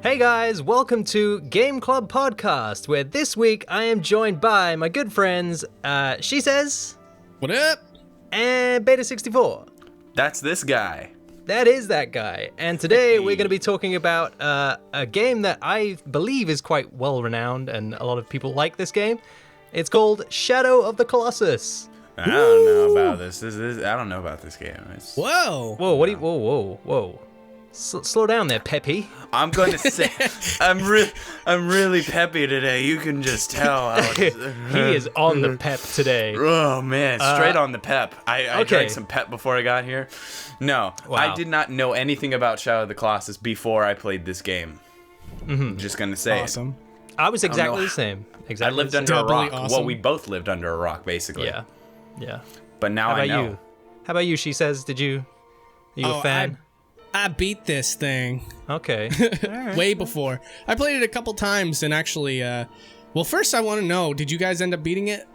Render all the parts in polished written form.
Hey guys, welcome to Game Club Podcast, where this week I am joined by my good friends, She Says, What up? and Beta64. That's this guy. That is that guy. And today we're going to be talking about a game that I believe is quite well renowned, and a lot of people like this game. It's called Shadow of the Colossus. I don't know about this. I don't know about this game. Whoa. Whoa, what do you, whoa. Slow down there, Peppy. I'm going to say, I'm really peppy today. You can just tell. He is on the pep today. Oh man, straight on the pep. I okay. drank some pep before I got here. No, Wow. I did not know anything about Shadow of the Colossus before I played this game. Just gonna say Awesome. I was exactly know. the same. it. I Exactly lived the under a Doubly rock. awesome. Well, we both lived under a rock, basically. same. Yeah. But now How about I know. you? How about you? She Says, are you a fan? I beat this thing Okay. way before. I played it a couple times and actually, well, first I want to know, did you guys end up beating it?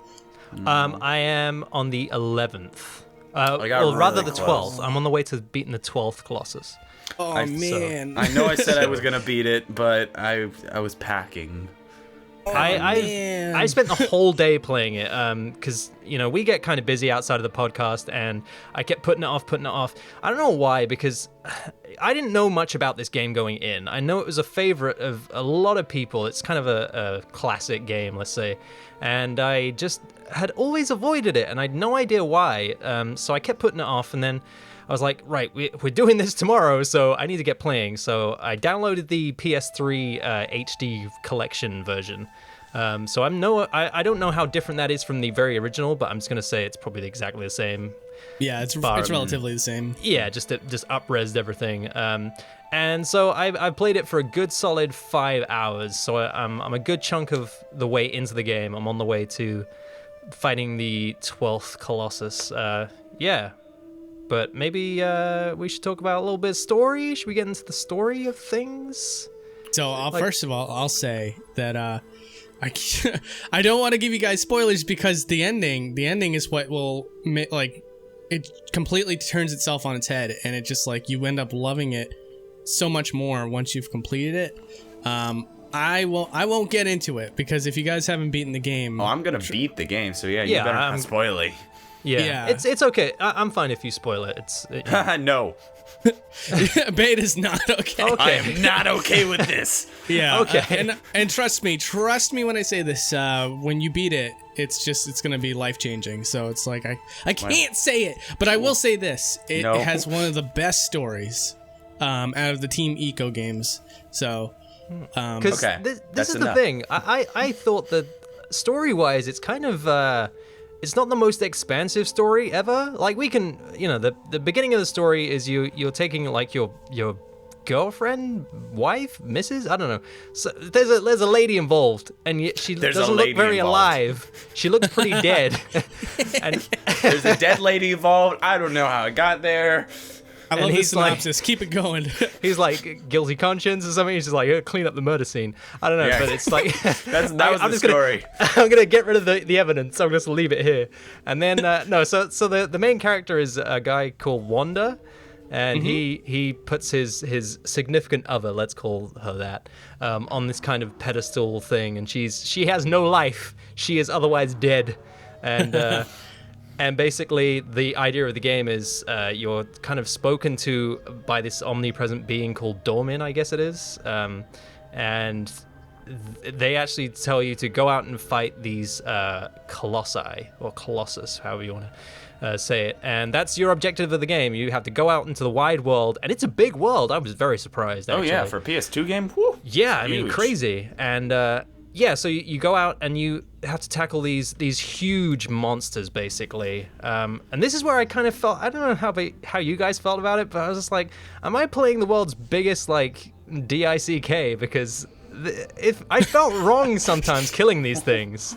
I am on the 11th. I got Well, rather really the close. 12th. I'm on the way to beating the 12th Colossus. Oh, man. I know I said I was gonna beat it, but I was packing. I spent the whole day playing it because, we get kind of busy outside of the podcast, and I kept putting it off. I don't know why, because I didn't know much about this game going in. I know it was a favorite of a lot of people. It's kind of a classic game, let's say. And I just had always avoided it, and I had no idea why. So I kept putting it off, and then I was like, right, we're doing this tomorrow, so I need to get playing. So I downloaded the PS3 HD collection version. So I don't know how different that is from the very original, but I'm just gonna say it's probably exactly the same. Yeah, it's Far- relatively the same. Yeah, just up-resed everything. And so I played it for a good solid 5 hours. So I'm a good chunk of the way into the game. I'm on the way to fighting the 12th Colossus. Yeah. But maybe we should talk about a little bit of story. Should we get into the story of things? So first of all, I'll say that I don't want to give you guys spoilers because the ending is what will it completely turns itself on its head, and it just you end up loving it so much more once you've completed it. I won't get into it because if you guys haven't beaten the game, Oh, I'm gonna beat the game, so you Yeah, better not spoil it. Yeah. Yeah. It's okay. I'm fine if you spoil it. No, Beta's not okay. I am not okay with this. Yeah. Okay. And trust me when I say this. When you beat it, it's gonna be life changing. So it's I can't say it, but I will say this: it No. has one of the best stories out of the Team Eco games. So, Because Okay, this that's is enough. the thing. I thought that story-wise, it's kind of it's not the most expansive story ever. We can, the beginning of the story is you're taking your girlfriend, wife, missus, I don't know. So there's a lady involved, and yet she There's a doesn't look lady very involved. alive. She looks pretty dead. And There's a dead lady involved. I don't know how it got there. I love the he's synopsis. Keep it going. he's like guilty conscience or something. He's just like, clean up the murder scene. I don't know, Yeah. but it's like That was I'm the just gonna- story. I'm gonna get rid of the evidence. I'm just gonna leave it here. And then so the main character is a guy called Wanda, and he puts his significant other, let's call her that, on this kind of pedestal thing, and she has no life. She is otherwise dead, and. And basically, the idea of the game is you're kind of spoken to by this omnipresent being called Dormin, I guess it is. And they actually tell you to go out and fight these colossi, or Colossus, however you want to say it. And that's your objective of the game. You have to go out into the wide world, and it's a big world. I was very surprised, Oh actually. yeah, for a PS2 game. Whew. Yeah, I mean, Huge. crazy. And so you go out and you have to tackle these huge monsters, basically. And this is where I kind of felt, I don't know how you guys felt about it, but I was just like, am I playing the world's biggest, DICK? Because if I felt wrong sometimes killing these things.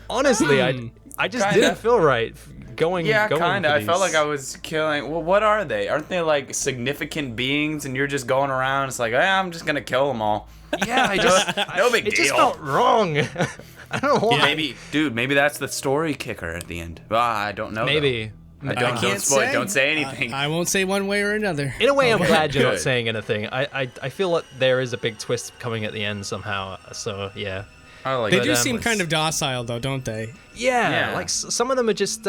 Honestly, I just Kinda. didn't feel right going Yeah, going kinda. for I felt these. like I was killing. Well, what are they? Aren't they significant beings, and you're just going around? It's I'm just gonna kill them all. Yeah, I just... No big it just deal. felt wrong. I don't know why. Maybe that's the story kicker at the end. Well, I don't know. Maybe Don't say anything. I won't say one way or another. In a way, I'm glad you're not Good. saying anything. I feel like there is a big twist coming at the end somehow. So yeah. I like They it. do seem kind of docile, though, don't they? Yeah, Yeah. like some of them are just.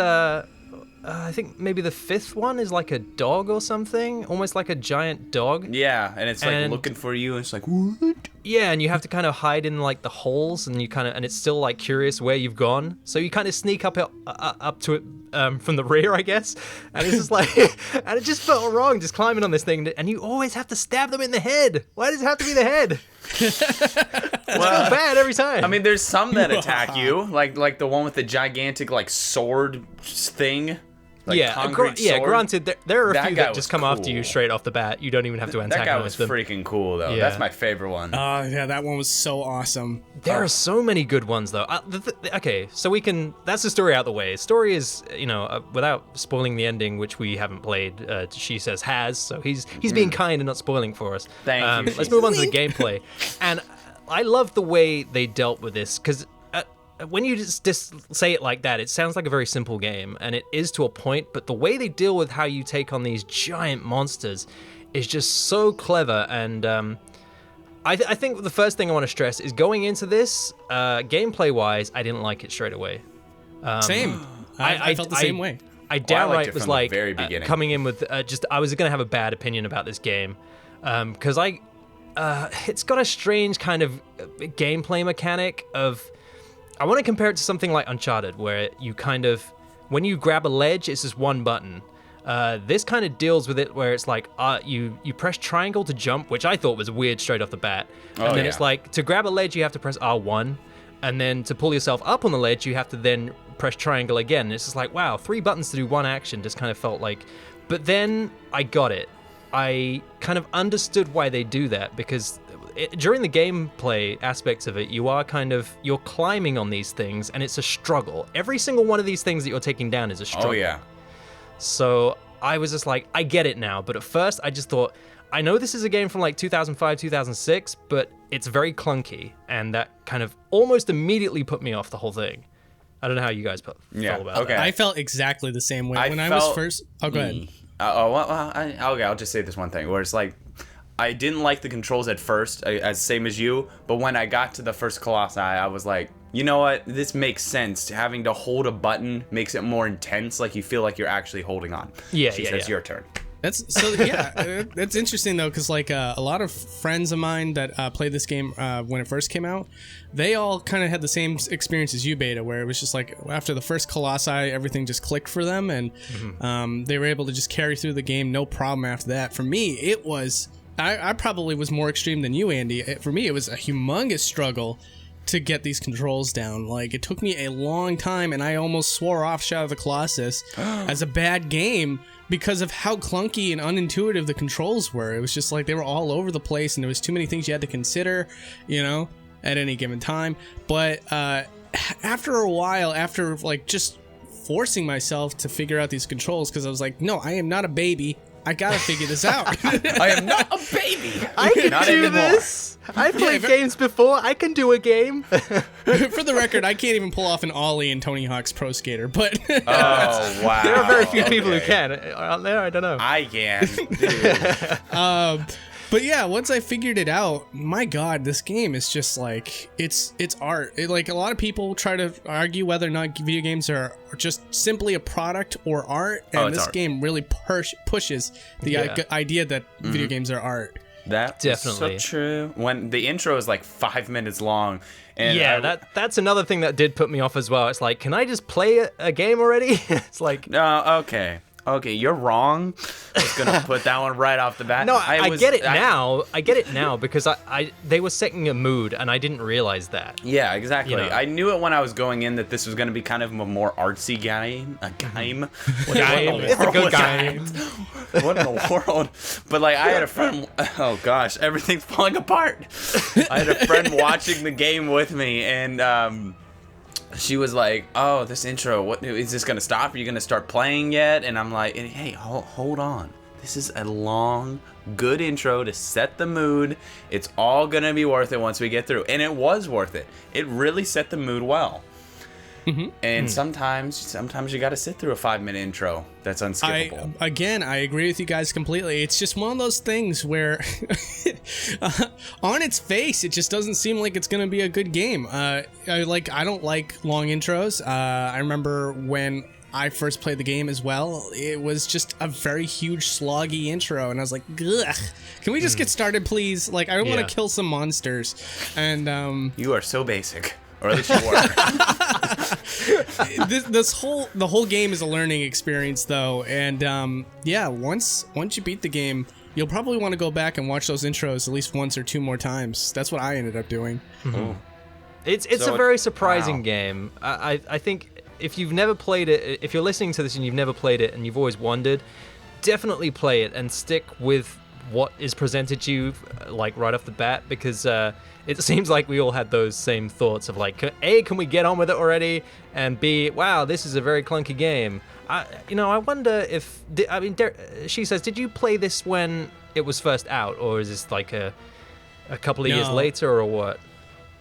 I think maybe the fifth one is like a dog or something, almost like a giant dog. Yeah, and it's like And- looking for you, and it's like, what? Yeah, and you have to kind of hide in like the holes, and it's still like curious where you've gone. So you kind of sneak up to it from the rear, I guess. And it's just like, and it just felt wrong, just climbing on this thing, and you always have to stab them in the head. Why does it have to be the head? It's so bad every time. I mean, there's some that attack you, like the one with the gigantic like sword thing. Like concrete sword. Granted, there are a That few guy that just was come after you cool. straight off the bat. You don't even have to That guy antagonize was them. freaking cool though. Yeah. That's my favorite one. Oh, yeah, that one was so awesome. There are so many good ones, though. Okay, so we can. That's the story out the way. Story is, without spoiling the ending, which we haven't played. She says has, so he's being kind and not spoiling for us. Thank you. Let's move on to the gameplay, and I love the way they dealt with this because. When you just say it like that, it sounds like a very simple game, and it is to a point, but the way they deal with how you take on these giant monsters is just so clever, and I think the first thing I want to stress is going into this, gameplay-wise, I didn't like it straight away. Same. I felt the same way. I I downright liked it was from the like, very beginning. coming in with I was going to have a bad opinion about this game, because it's got a strange kind of gameplay mechanic of... I want to compare it to something like Uncharted, where you kind of, when you grab a ledge, it's just one button. This kind of deals with it where it's like, you press triangle to jump, which I thought was weird straight off the bat. And then it's like, to grab a ledge, you have to press R1. And then to pull yourself up on the ledge, you have to then press triangle again. And it's just like, wow, 3 buttons to do one action just kind of felt like... But then I got it. I kind of understood why they do that, because... during the gameplay aspects of it, you're climbing on these things, and it's a struggle. Every single one of these things that you're taking down is a struggle. Oh yeah. So I was just like, I get it now. But at first, I just thought, I know this is a game from like 2005, 2006, but it's very clunky, and that kind of almost immediately put me off the whole thing. I don't know how you guys felt about okay. that. I felt exactly the same way. I When I felt- was first... Oh, go ahead. Okay, I'll just say this one thing where it's like, I didn't like the controls at first, as same as you, but when I got to the first Colossi, I was like, you know what, this makes sense. Having to hold a button makes it more intense, like you feel like you're actually holding on. She says, your turn. That's interesting though, because like a lot of friends of mine that played this game when it first came out, they all kind of had the same experience as you, Beta, where it was just like after the first Colossi, everything just clicked for them, and they were able to just carry through the game no problem after that. For me, it was I probably was more extreme than you, Andy. For me, it was a humongous struggle to get these controls down. Like, it took me a long time, and I almost swore off Shadow of the Colossus as a bad game because of how clunky and unintuitive the controls were. It was just like they were all over the place, and there was too many things you had to consider, at any given time. But after a while, after like just forcing myself to figure out these controls, because I was like, no, I am not a baby. I gotta figure this out. I am not a baby. I can Not do anymore. this. I played games before. I can do a game. For the record, I can't even pull off an ollie in Tony Hawk's Pro Skater, but Oh wow. There are very few people who Okay. can, aren't there? I don't know. I can. Dude. But yeah, once I figured it out, my God, this game is just like it's art. Like a lot of people try to argue whether or not video games are just simply a product or art, and it's this art. game really pushes the idea that video games are art. That Definitely. is so true. When the intro is like 5 minutes long, and Yeah, that's another thing that did put me off as well. It's like, can I just play a game already? It's like, No, okay, you're wrong. Just gonna put that one right off the bat. no, I get it now. I get it now because they were setting a mood, and I didn't realize that. Yeah, exactly. You know. I knew it when I was going in that this was gonna be kind of a more artsy game. A game. What in the It's a world good was game. that? What in the world? But like, I had a friend. Oh gosh, everything's falling apart. I had a friend watching the game with me, and she was like, "Oh, this intro. What is this gonna stop? Are you gonna start playing yet?" And I'm like, "Hey, hold on. This is a long, good intro to set the mood. It's all gonna be worth it once we get through." And it was worth it. It really set the mood well. And sometimes you got to sit through a 5-minute intro that's unskippable. I agree with you guys completely. It's just one of those things where on its face it just doesn't seem like it's gonna be a good game. I don't like long intros. I remember when I first played the game as well, it was just a very huge sloggy intro, and I was like, ugh, can we just get started, please? Like, I don't want to kill some monsters. And you are so basic, or at least you were. the whole game is a learning experience, though, and once you beat the game, you'll probably want to go back and watch those intros at least once or two more times. That's what I ended up doing. It's a very surprising game. I think if you've never played it, if you're listening to this and you've never played it and you've always wondered, definitely play it and stick with what is presented to you, like, right off the bat, because it seems like we all had those same thoughts of, like, A, can we get on with it already? And B, wow, this is a very clunky game. I wonder if, she says, did you play this when it was first out, or is this like a couple of years later, or what?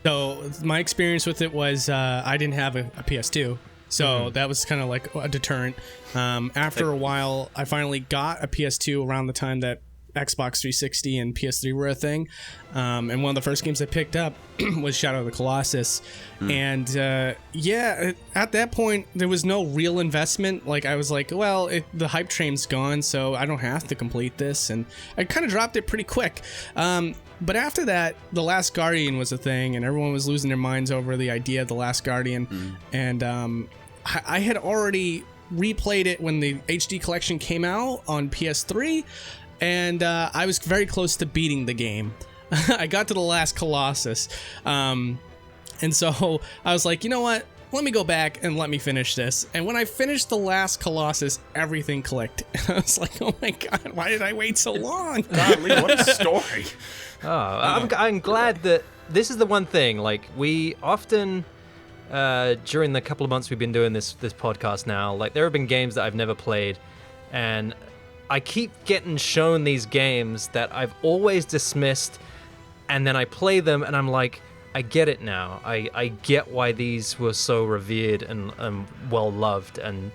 So my experience with it was I didn't have a PS2. So that was kind of like a deterrent. After a while, I finally got a PS2 around the time that Xbox 360 and PS3 were a thing. And one of the first games I picked up was Shadow of the Colossus. And at that point, there was no real investment. Like, I was like, well, the hype train's gone, so I don't have to complete this. And I kind of dropped it pretty quick. But after that, The Last Guardian was a thing, and everyone was losing their minds over the idea of The Last Guardian. And I had already replayed it when the HD collection came out on PS3, and I was very close to beating the game. I got to the last Colossus, and so I was like, you know what? Let me go back and let me finish this. And when I finished the last Colossus, everything clicked. I was like, oh my god, why did I wait so long? Golly, what a story. I'm glad that this is the one thing, like, we often, during the couple of months we've been doing this podcast now, like, there have been games that I've never played, and I keep getting shown these games that I've always dismissed, and then I play them and I'm like, I get it now. I get why these were so revered and well loved, and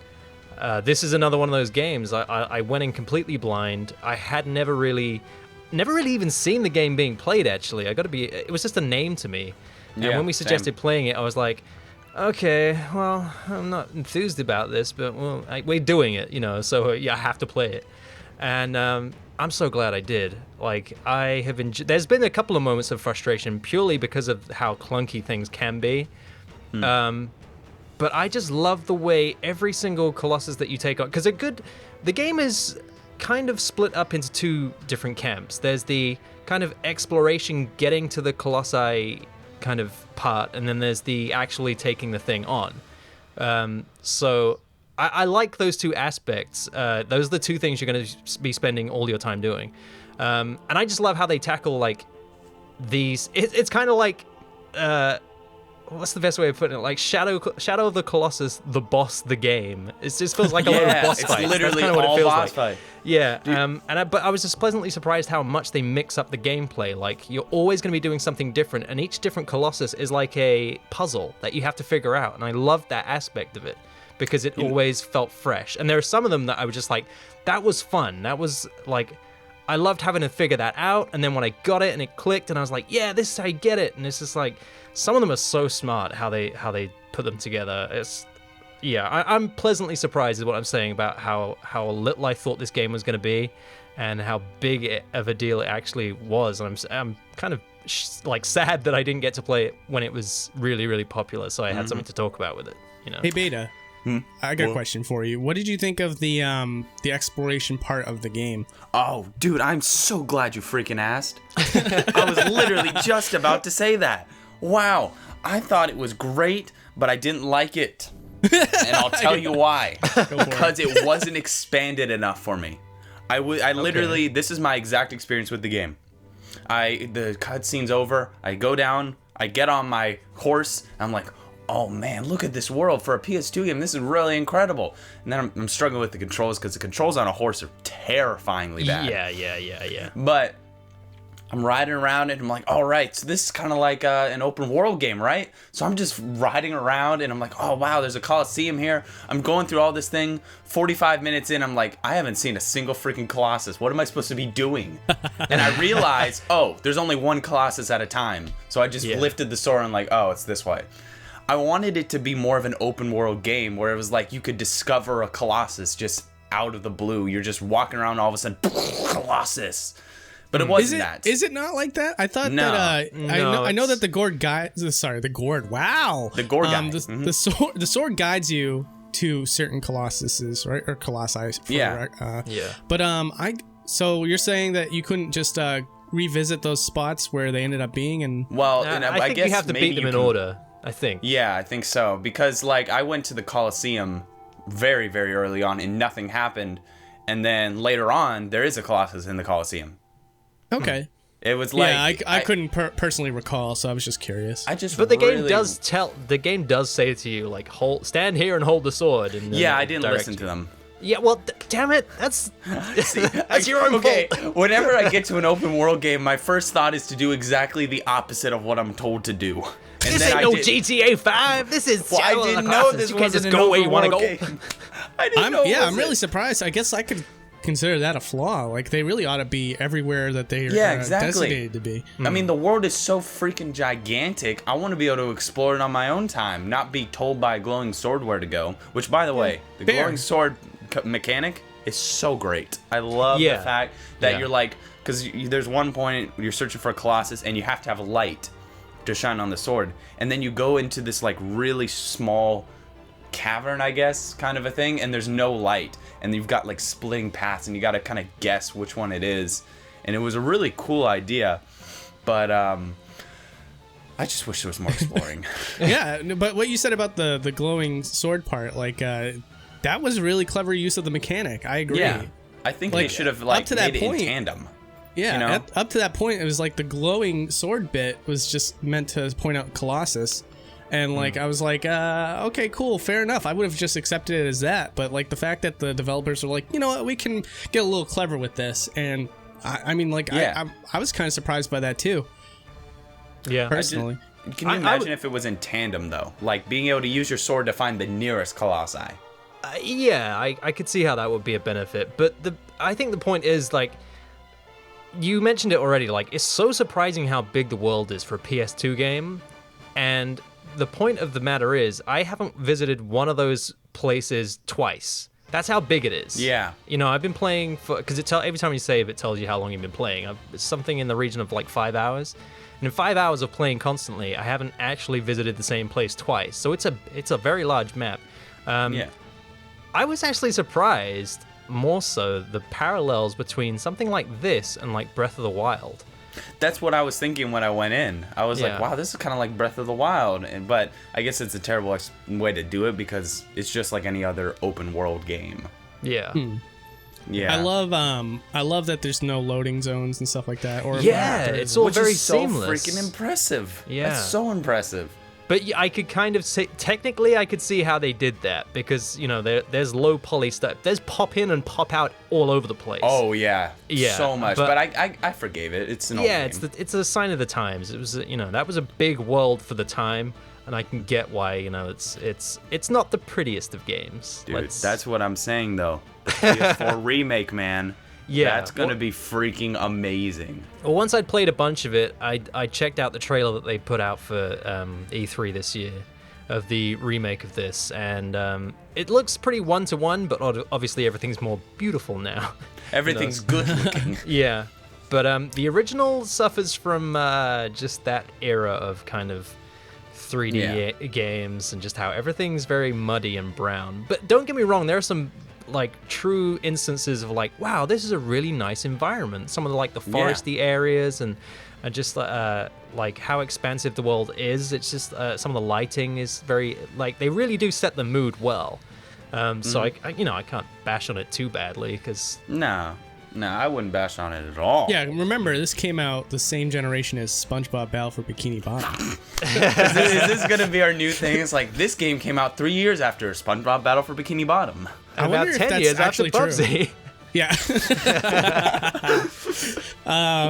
this is another one of those games. I went in completely blind. I had never really even seen the game being played, actually. It was just a name to me. And when we suggested playing it, I was like, okay, well, I'm not enthused about this, but we're doing it, so I have to play it. And I'm so glad I did. Like, I have there's been a couple of moments of frustration purely because of how clunky things can be. But I just love the way every single Colossus that you take on, because the game is kind of split up into two different camps. There's the kind of exploration, getting to the Colossi kind of part, and then there's the actually taking the thing on. So I like those two aspects. Those are the two things you're going to be spending all your time doing. And I just love how they tackle, like, these. It's kind of like, what's the best way of putting it? Like Shadow of the Colossus, the boss, the game. It just feels like a lot of boss fights. It's literally That's all boss fight. Yeah, but I was just pleasantly surprised how much they mix up the gameplay. Like, you're always going to be doing something different, and each different Colossus is like a puzzle that you have to figure out. And I loved that aspect of it, because it always felt fresh. And there are some of them that I was just like, that was fun. That was like, I loved having to figure that out. And then when I got it and it clicked, and I was like, yeah, this is how you get it. And it's just like, some of them are so smart how they put them together. I'm pleasantly surprised is what I'm saying about how little I thought this game was going to be, and how big of a deal it actually was. And I'm kind of sad that I didn't get to play it when it was really, really popular, so I had something to talk about with it. Hey, Beta. I got a question for you. What did you think of the exploration part of the game? Oh, dude, I'm so glad you freaking asked. I was literally just about to say that. Wow, I thought it was great, but I didn't like it. And I'll tell you why. Because it wasn't expanded enough for me. I literally, this is my exact experience with the game. The cutscene's over, I go down, I get on my horse, and I'm like, oh man, look at this world for a PS2 game. This is really incredible. And then I'm struggling with the controls, because the controls on a horse are terrifyingly bad. Yeah. But I'm riding around and I'm like, all right, so this is kind of like an open world game, right? So I'm just riding around and I'm like, oh wow, there's a Colosseum here. I'm going through all this thing. 45 minutes in, I'm like, I haven't seen a single freaking Colossus. What am I supposed to be doing? And I realized, oh, there's only one Colossus at a time. So I just lifted the sword and like, oh, it's this way. I wanted it to be more of an open world game where it was like you could discover a Colossus just out of the blue. You're just walking around, all of a sudden, Colossus. But it wasn't that. Is it not like that? I thought No. that No, I know that the Gord guide. Sorry, the Gord. Wow. The Gord guide. The sword guides you to certain Colossuses, right? Or Colossi. Yeah. But so you're saying that you couldn't just revisit those spots where they ended up being, and Well, I think guess you have to maybe beat them you in can- order. I think. Yeah, I think so. Because, like, I went to the Colosseum very, very early on and nothing happened. And then later on, there is a Colossus in the Colosseum. okay. It was like... Yeah, I couldn't personally recall, so I was just curious. But the game does say to you, like, stand here and hold the sword. And Yeah, I didn't listen to them. Yeah, well, damn it, that's your own fault. Whenever I get to an open world game, my first thought is to do exactly the opposite of what I'm told to do. And This then ain't no GTA 5. This is Well, I Shadow of the didn't know Colossus. this You can't wasn't just an go where you open want to world go. game. I didn't know. I'm really surprised. I guess I could consider that a flaw. Like, they really ought to be everywhere that they are designated to be. I mean, the world is so freaking gigantic. I want to be able to explore it on my own time, not be told by a glowing sword where to go. Which, by the way, the fair. glowing sword mechanic is so great. I love the fact that you're like, because there's one point you're searching for a Colossus and you have to have a light to shine on the sword, and then you go into this like really small cavern, I guess, kind of a thing, and there's no light, and you've got like splitting paths, and you got to kind of guess which one it is. And it was a really cool idea, but I just wish there was more exploring. Yeah, but what you said about the glowing sword part, like, that was a really clever use of the mechanic. I agree. Yeah, I think Like, they should have up like to that made it point- in tandem. Yeah, You know? up to that point, it was like the glowing sword bit was just meant to point out Colossus. And, like, I was like, okay, cool, fair enough. I would have just accepted it as that. But, like, the fact that the developers were like, you know what, we can get a little clever with this. And, I mean, like, Yeah. I was kind of surprised by that, too, Yeah. personally. Can you imagine if it was in tandem, though? Like, being able to use your sword to find the nearest Colossi. Yeah, I could see how that would be a benefit. But I think the point is, like, you mentioned it already, like, it's so surprising how big the world is for a PS2 game. And the point of the matter is, I haven't visited one of those places twice. That's how big it is. Yeah. You know, I've been playing for, because every time you save, it tells you how long you've been playing. It's something in the region of like 5 hours. And in 5 hours of playing constantly, I haven't actually visited the same place twice. So it's a very large map. Yeah. I was actually surprised, more so, the parallels between something like this and like Breath of the Wild. That's what I was thinking when I went in. I was Yeah. like, wow, this is kind of like Breath of the Wild. But I guess it's a terrible way to do it because it's just like any other open world game. Yeah. Yeah. I love that there's no loading zones and stuff like that. Or Yeah, it's all Which very is so seamless. freaking impressive. Yeah. That's so impressive. But I could kind of say, technically, I could see how they did that because, you know, there's low poly stuff. There's pop in and pop out all over the place. Oh, yeah. Yeah, So much. but- But I forgave it. It's an old yeah, game. it's a sign of the times. It was, you know, that was a big world for the time, and I can get why, you know, it's not the prettiest of games. Dude, that's what I'm saying, though. The PS4 remake, man. Yeah, That's going to well- be freaking amazing. Well, once I'd played a bunch of it, I checked out the trailer that they put out for E3 this year of the remake of this, and it looks pretty one-to-one, but obviously everything's more beautiful now. Everything's good looking. Yeah, but the original suffers from just that era of kind of 3D games and just how everything's very muddy and brown. But don't get me wrong, there are some like true instances of like, wow, this is a really nice environment. Some of the like the foresty areas and just like how expansive the world is. It's just some of the lighting is very like they really do set the mood well. So I you know I can't bash on it too badly because No, I wouldn't bash on it at all. Yeah, remember, this came out the same generation as SpongeBob Battle for Bikini Bottom. Is this gonna be our new thing? It's like this game came out 3 years after SpongeBob Battle for Bikini Bottom. I about wonder if 10 that's years after actually true. Bubsy. Yeah. One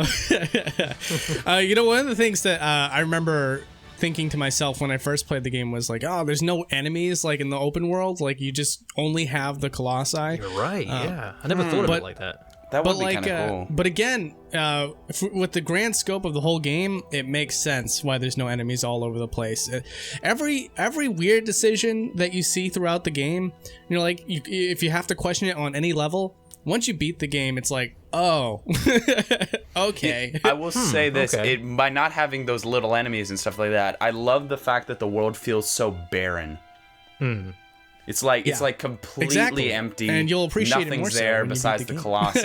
of the things that I remember thinking to myself when I first played the game was like, oh, there's no enemies like in the open world. Like you just only have the Colossi. You're right. Yeah, I never thought of it like that. That would be kind of cool. But again, with the grand scope of the whole game, it makes sense why there's no enemies all over the place. Every weird decision that you see throughout the game, you're like, if you have to question it on any level, once you beat the game, it's like, oh, okay. I will say this, by not having those little enemies and stuff like that, I love the fact that the world feels so barren. It's like completely empty. And you'll appreciate Nothing's it more there besides the Colossi.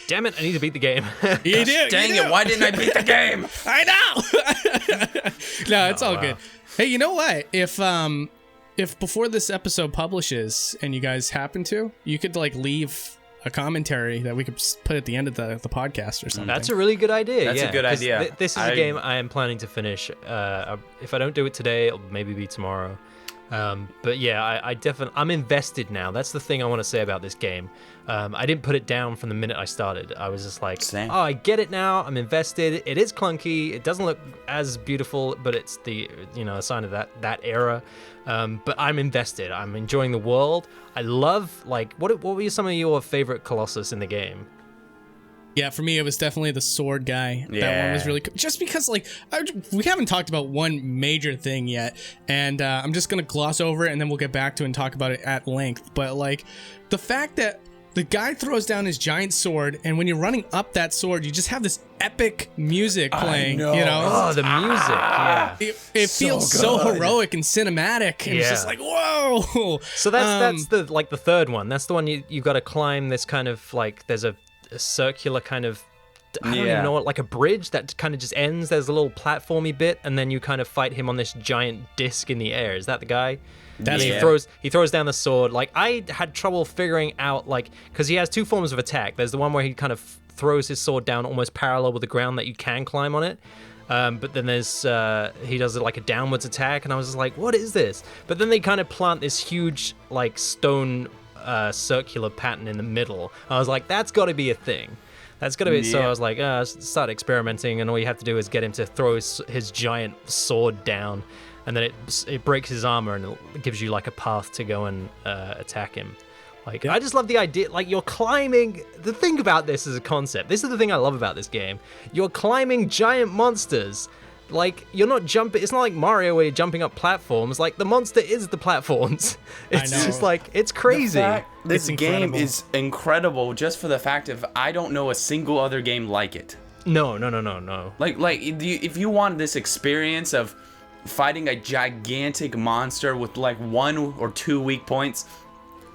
Damn it, I need to beat the game. You do. Dang it, why didn't I beat the game? I know. No, it's all good. Hey, you know what? If before this episode publishes and you guys happen to, you could like leave a commentary that we could put at the end of the podcast or something. That's a really good idea. That's a good idea. This is a game I am planning to finish. If I don't do it today, it'll maybe be tomorrow. But yeah, I'm invested now. That's the thing I want to say about this game. I didn't put it down from the minute I started. I was just like, Same. oh, I get it now. I'm invested. It is clunky. It doesn't look as beautiful, but it's the, a sign of that era. But I'm invested. I'm enjoying the world. I love, like, what were some of your favorite Colossus in the game? Yeah, for me, it was definitely the sword guy. Yeah. That one was really cool. Just because, like, we haven't talked about one major thing yet, and I'm just going to gloss over it, and then we'll get back to it and talk about it at length. But, like, the fact that the guy throws down his giant sword, and when you're running up that sword, you just have this epic music playing, Oh, the music, yeah. It feels so heroic and cinematic, and it's just like, whoa! So that's the third one. That's the one you've got to climb this kind of, like, there's a circular kind of, I don't even know what, like a bridge that kind of just ends. There's a little platformy bit, and then you kind of fight him on this giant disc in the air. Is that the guy? He throws down the sword. Like, I had trouble figuring out, like, because he has two forms of attack. There's the one where he kind of throws his sword down almost parallel with the ground that you can climb on it. But then there's he does it like a downwards attack, and I was just like, what is this? But then they kind of plant this huge, like, stone circular pattern in the middle. I was like, that's got to be a thing. That's got to be. So I was like, start experimenting, and all you have to do is get him to throw his giant sword down, and then it breaks his armor, and it gives you like a path to go and attack him. Like, I just love the idea. Like, you're climbing. The thing about this as a concept, this is the thing I love about this game. You're climbing giant monsters. Like, you're not jumping. It's not like Mario where you're jumping up platforms. Like, the monster is the platforms. It's just like, it's crazy. This game is incredible just for the fact of I don't know a single other game like it. No. Like if you want this experience of fighting a gigantic monster with like 1 or 2 weak points,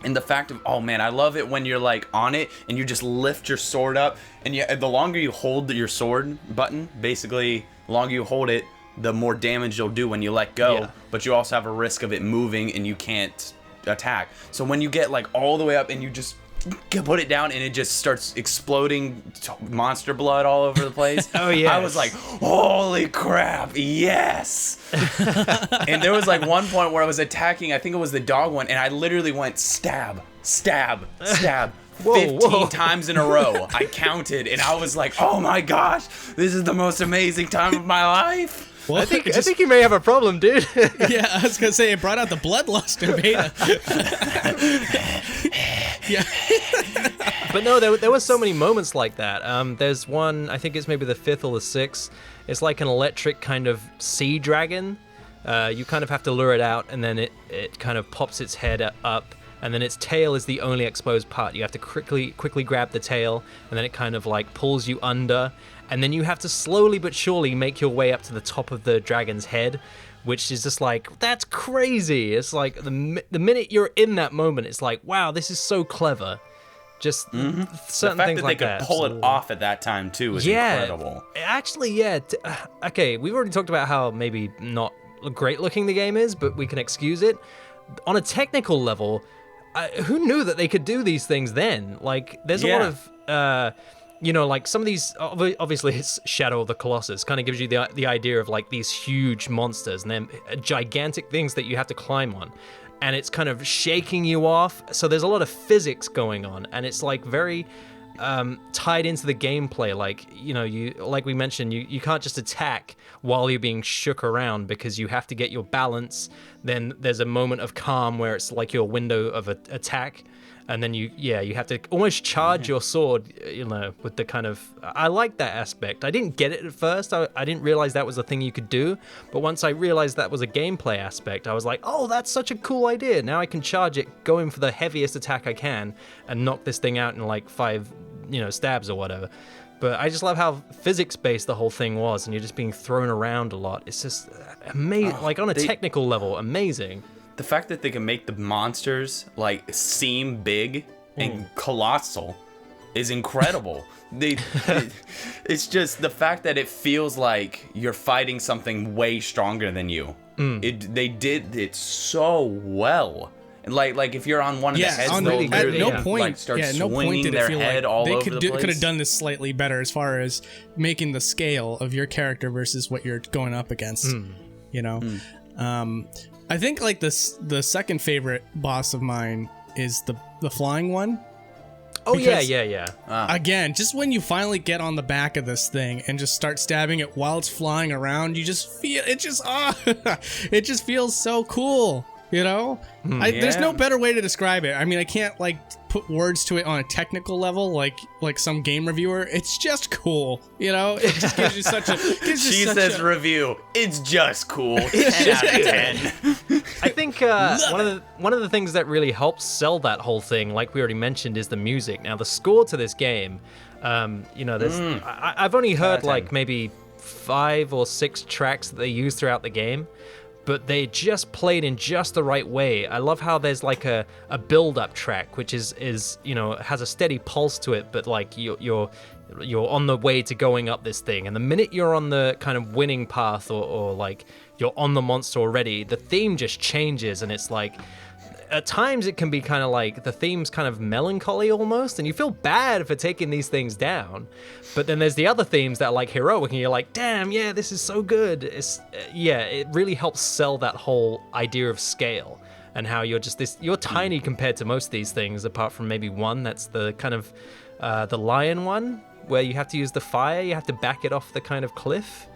and the fact of, oh man, I love it when you're like on it and you just lift your sword up, and the longer you hold your sword button, basically, the longer you hold it, the more damage you'll do when you let go. Yeah. But you also have a risk of it moving and you can't attack. So when you get like all the way up and you just put it down and it just starts exploding monster blood all over the place. Oh yeah. I was like, holy crap, yes. And there was like one point where I was attacking, I think it was the dog one, and I literally went stab, stab, stab. 15 times in a row. I counted, and I was like, oh my gosh, this is the most amazing time of my life. Well, I think you may have a problem, dude. Yeah, I was gonna say it brought out the bloodlust in Beta. Yeah. But no, there were so many moments like that. There's one, I think it's maybe the 5th or the 6th. It's like an electric kind of sea dragon. You kind of have to lure it out, and then it kind of pops its head up, and then its tail is the only exposed part. You have to quickly grab the tail, and then it kind of like pulls you under, and then you have to slowly but surely make your way up to the top of the dragon's head, which is just like, that's crazy. It's like the minute you're in that moment, it's like, wow, this is so clever. Just certain the fact things that like they that. could pull it off at that time too is incredible. Actually, yeah. Okay, we've already talked about how maybe not great looking the game is, but we can excuse it. On a technical level, who knew that they could do these things then? Like, there's a lot of, like some of these, obviously it's Shadow of the Colossus, kind of gives you the idea of like these huge monsters and then gigantic things that you have to climb on. And it's kind of shaking you off. So there's a lot of physics going on. And it's like very, tied into the gameplay. Like, like we mentioned, you can't just attack while you're being shook around because you have to get your balance. Then there's a moment of calm where it's like your window of attack. And then you have to almost charge your sword, with the kind of... I like that aspect. I didn't get it at first. I didn't realize that was a thing you could do. But once I realized that was a gameplay aspect, I was like, oh, that's such a cool idea. Now I can charge it, go in for the heaviest attack I can, and knock this thing out in like 5, stabs or whatever. But I just love how physics-based the whole thing was, and you're just being thrown around a lot. It's just amazing. Like, on a technical level, amazing. The fact that they can make the monsters like seem big and colossal is incredible. It's just the fact that it feels like you're fighting something way stronger than you. They did it so well. And like if you're on one of the heads, at no point, start no point swinging did it their feel head like all they over the place. could have done this slightly better as far as making the scale of your character versus what you're going up against. I think like the second favorite boss of mine is the flying one. Oh, yeah. Again, just when you finally get on the back of this thing and just start stabbing it while it's flying around, you just feel it it just feels so cool. There's no better way to describe it. I mean, I can't like put words to it on a technical level like some game reviewer. It's just cool. It just gives you such a... She says review. It's just cool. 10 out of 10. I think one of the things that really helps sell that whole thing, like we already mentioned, is the music. Now, the score to this game, there's I've only heard like maybe 5 or 6 tracks that they use throughout the game. But they just played in just the right way. I love how there's like a build-up track, which is has a steady pulse to it, but like you're on the way to going up this thing. And the minute you're on the kind of winning path or like you're on the monster already, the theme just changes, and it's like... At times it can be kind of like the theme's kind of melancholy almost, and you feel bad for taking these things down. But then there's the other themes that are like heroic, and you're like, damn, yeah, this is so good. It really helps sell that whole idea of scale and how you're tiny compared to most of these things, apart from maybe one that's the kind of the lion one where you have to use the fire, you have to back it off the kind of cliff.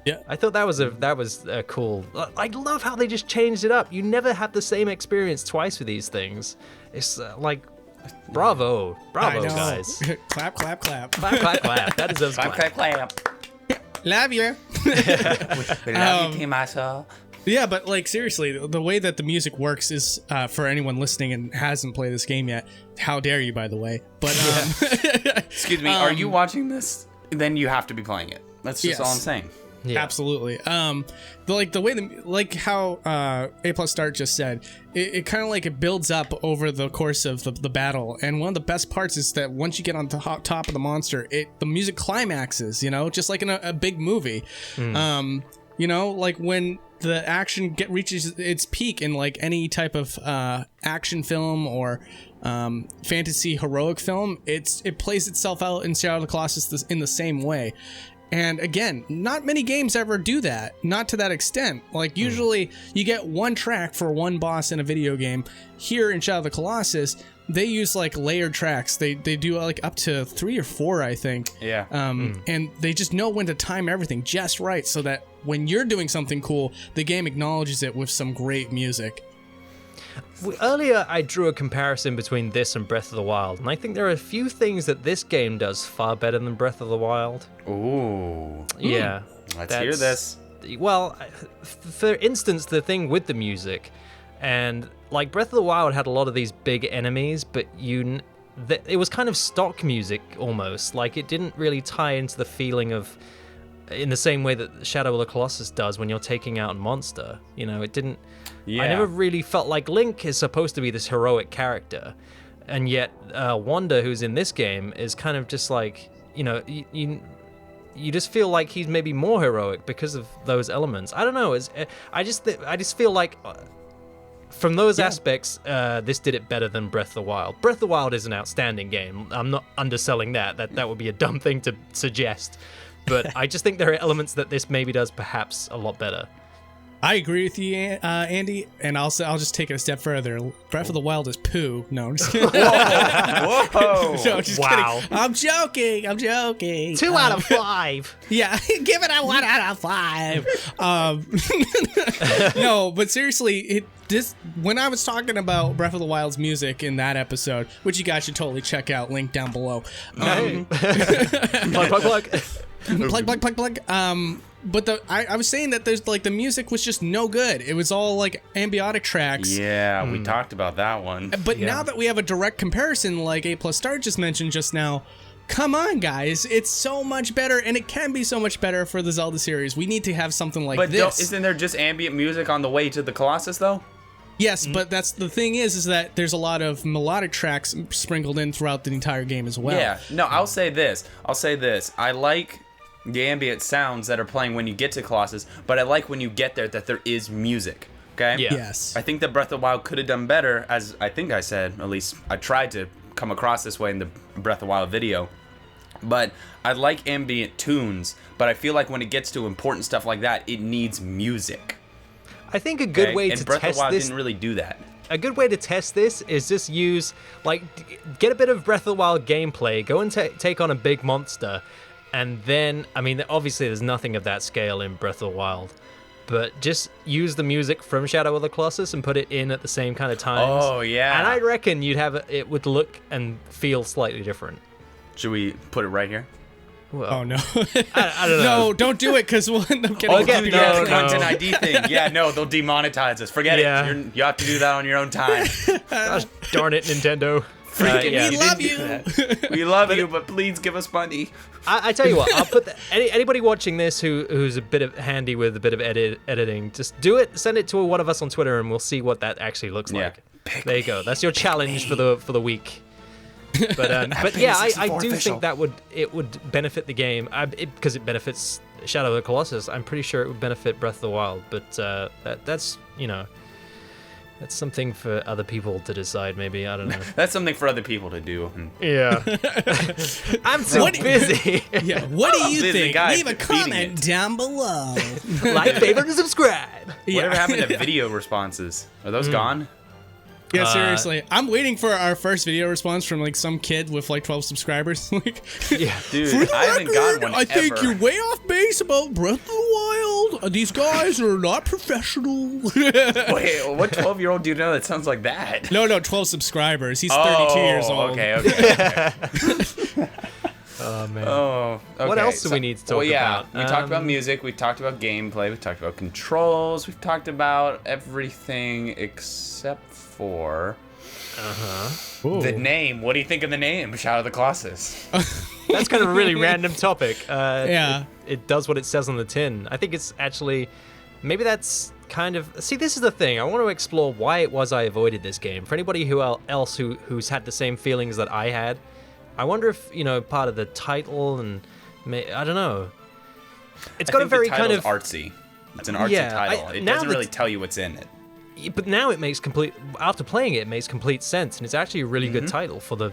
Yeah, I thought that was cool. I love how they just changed it up. You never have the same experience twice with these things. It's bravo, guys. Clap, clap, clap. Clap, clap, clap. That deserves clap, clap, clap. Love you. We love you, Team Muscle. Yeah, but like seriously, the way that the music works is for anyone listening and hasn't played this game yet. How dare you, by the way? But excuse me, are you watching this? Then you have to be playing it. That's just all I'm saying. Yeah. Absolutely. The way like how a+start just said, it kind of like it builds up over the course of the battle, and one of the best parts is that once you get on the top of the monster, the music climaxes. Just like in a big movie. Like when the action reaches its peak in like any type of action film or fantasy heroic film, it plays itself out in Shadow of the Colossus in the same way. And again, not many games ever do that, not to that extent. Like usually you get one track for one boss in a video game. Here in Shadow of the Colossus, they use like layered tracks. They do like up to 3 or 4, I think. Yeah. And they just know when to time everything just right so that when you're doing something cool, the game acknowledges it with some great music. Earlier, I drew a comparison between this and Breath of the Wild, and I think there are a few things that this game does far better than Breath of the Wild. Ooh. Yeah. Let's hear this. Well, for instance, the thing with the music, and like Breath of the Wild had a lot of these big enemies, but it was kind of stock music almost. Like it didn't really tie into the feeling of, in the same way that Shadow of the Colossus does when you're taking out a monster. It didn't... Yeah. I never really felt like Link is supposed to be this heroic character, and yet Wanda, who's in this game, is kind of just like, you just feel like he's maybe more heroic because of those elements. I don't know. I just feel like from those aspects, this did it better than Breath of the Wild. Breath of the Wild is an outstanding game. I'm not underselling that. That would be a dumb thing to suggest. But I just think there are elements that this maybe does perhaps a lot better. I agree with you, Andy, and I'll just take it a step further. Breath of the Wild is poo. No, I'm just kidding. Whoa! No, I'm just Wow. kidding. I'm joking. 2 out of 5. Yeah, give it a 1 out of 5. No, but seriously, when I was talking about Breath of the Wild's music in that episode, which you guys should totally check out, link down below. Plug, plug, plug. plug. But I was saying that there's like the music was just no good. It was all like ambiotic tracks. Yeah, we talked about that one. But now that we have a direct comparison, like a+start just mentioned just now, come on, guys, it's so much better, and it can be so much better for the Zelda series. We need to have something like But this. isn't there just ambient music on the way to the Colossus, though? Yes, but that's the thing is that there's a lot of melodic tracks sprinkled in throughout the entire game as well. Yeah. No, I'll say this. I like the ambient sounds that are playing when you get to Colossus, but I like when you get there that there is music. Okay? Yeah. Yes. I think that Breath of the Wild could have done better, as I think I said, at least I tried to come across this way in the Breath of the Wild video. But I like ambient tunes, but I feel like when it gets to important stuff like that, it needs music. I think a good way and to Breath of test the Wild this. didn't really do that. A good way to test this is just use, like, get a bit of Breath of the Wild gameplay, go and take on a big monster, and then, I mean, obviously there's nothing of that scale in Breath of the Wild, but just use the music from Shadow of the Colossus and put it in at the same kind of times. Oh, yeah. And I reckon it would look and feel slightly different. Should we put it right here? Well, Oh no! I don't know. No, don't do it because we'll end up getting. Oh, Okay, dude, no, yeah, no. content ID thing. Yeah, no, they'll demonetize us. Forget Yeah. it. You have to do that on your own time. Gosh darn it, Nintendo. Freaking yeah. We you love didn't you. do that. We love you, but please give us money. I tell you what, I'll put anybody watching this who's a bit of handy with a bit of editing, just do it. Send it to one of us on Twitter, and we'll see what that actually looks Yeah. like. There you go. That's your challenge for the week. But yeah, I do official. think it would benefit the game because it benefits Shadow of the Colossus. I'm pretty sure it would benefit Breath of the Wild, but that's that's something for other people to decide. Maybe, I don't know. That's something for other people to do. Yeah, I'm too busy. Yeah. What do you busy think? guy Leave a beating comment it. down below. Like, favorite, and subscribe. Whatever happened to video responses? Are those gone? Yeah, seriously. I'm waiting for our first video response from like some kid with like 12 subscribers. Like, Yeah. Dude, for the I haven't gotten one I think ever. you're way off base about Breath of the Wild. These guys are not professional. Wait, what 12-year-old do you know that sounds like that? No, 12 subscribers. He's 32 years old. Okay. Oh man. Oh, okay. What else do we need to talk well, yeah, about? we talked about music, we talked about gameplay, we talked about controls, we've talked about everything except for the name. What do you think of the name, Shadow of the Colossus? That's kind of a really random topic. Yeah. It does what it says on the tin. I think it's actually, maybe that's kind of, see, this is the thing. I want to explore why it was I avoided this game. For anybody who's had the same feelings that I had, I wonder if, part of the title and, I don't know. It's got a very kind of artsy. It's an artsy Yeah, title. It now doesn't really that- tell you what's in it. But now it makes after playing it makes complete sense, and it's actually a really good title for the,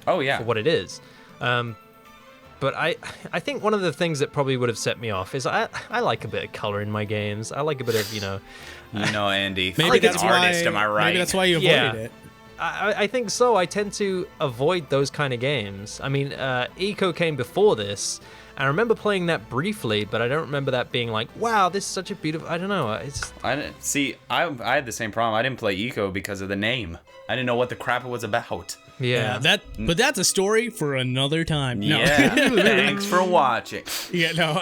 Oh, yeah. for what it is. But I think one of the things that probably would have set me off is I like a bit of color in my games. I like a bit of, Andy. Maybe like that's an artist, am I right? Maybe that's why you avoided Yeah. it. I think so. I tend to avoid those kind of games. I mean, Eco came before this. I remember playing that briefly, but I don't remember that being like, wow, this is such a beautiful, I don't know. It's I didn't see. I had the same problem. I didn't play Eco because of the name. I didn't know what the crap it was about. yeah. But that's a story for another time. No. Yeah. Thanks for watching. Yeah, no.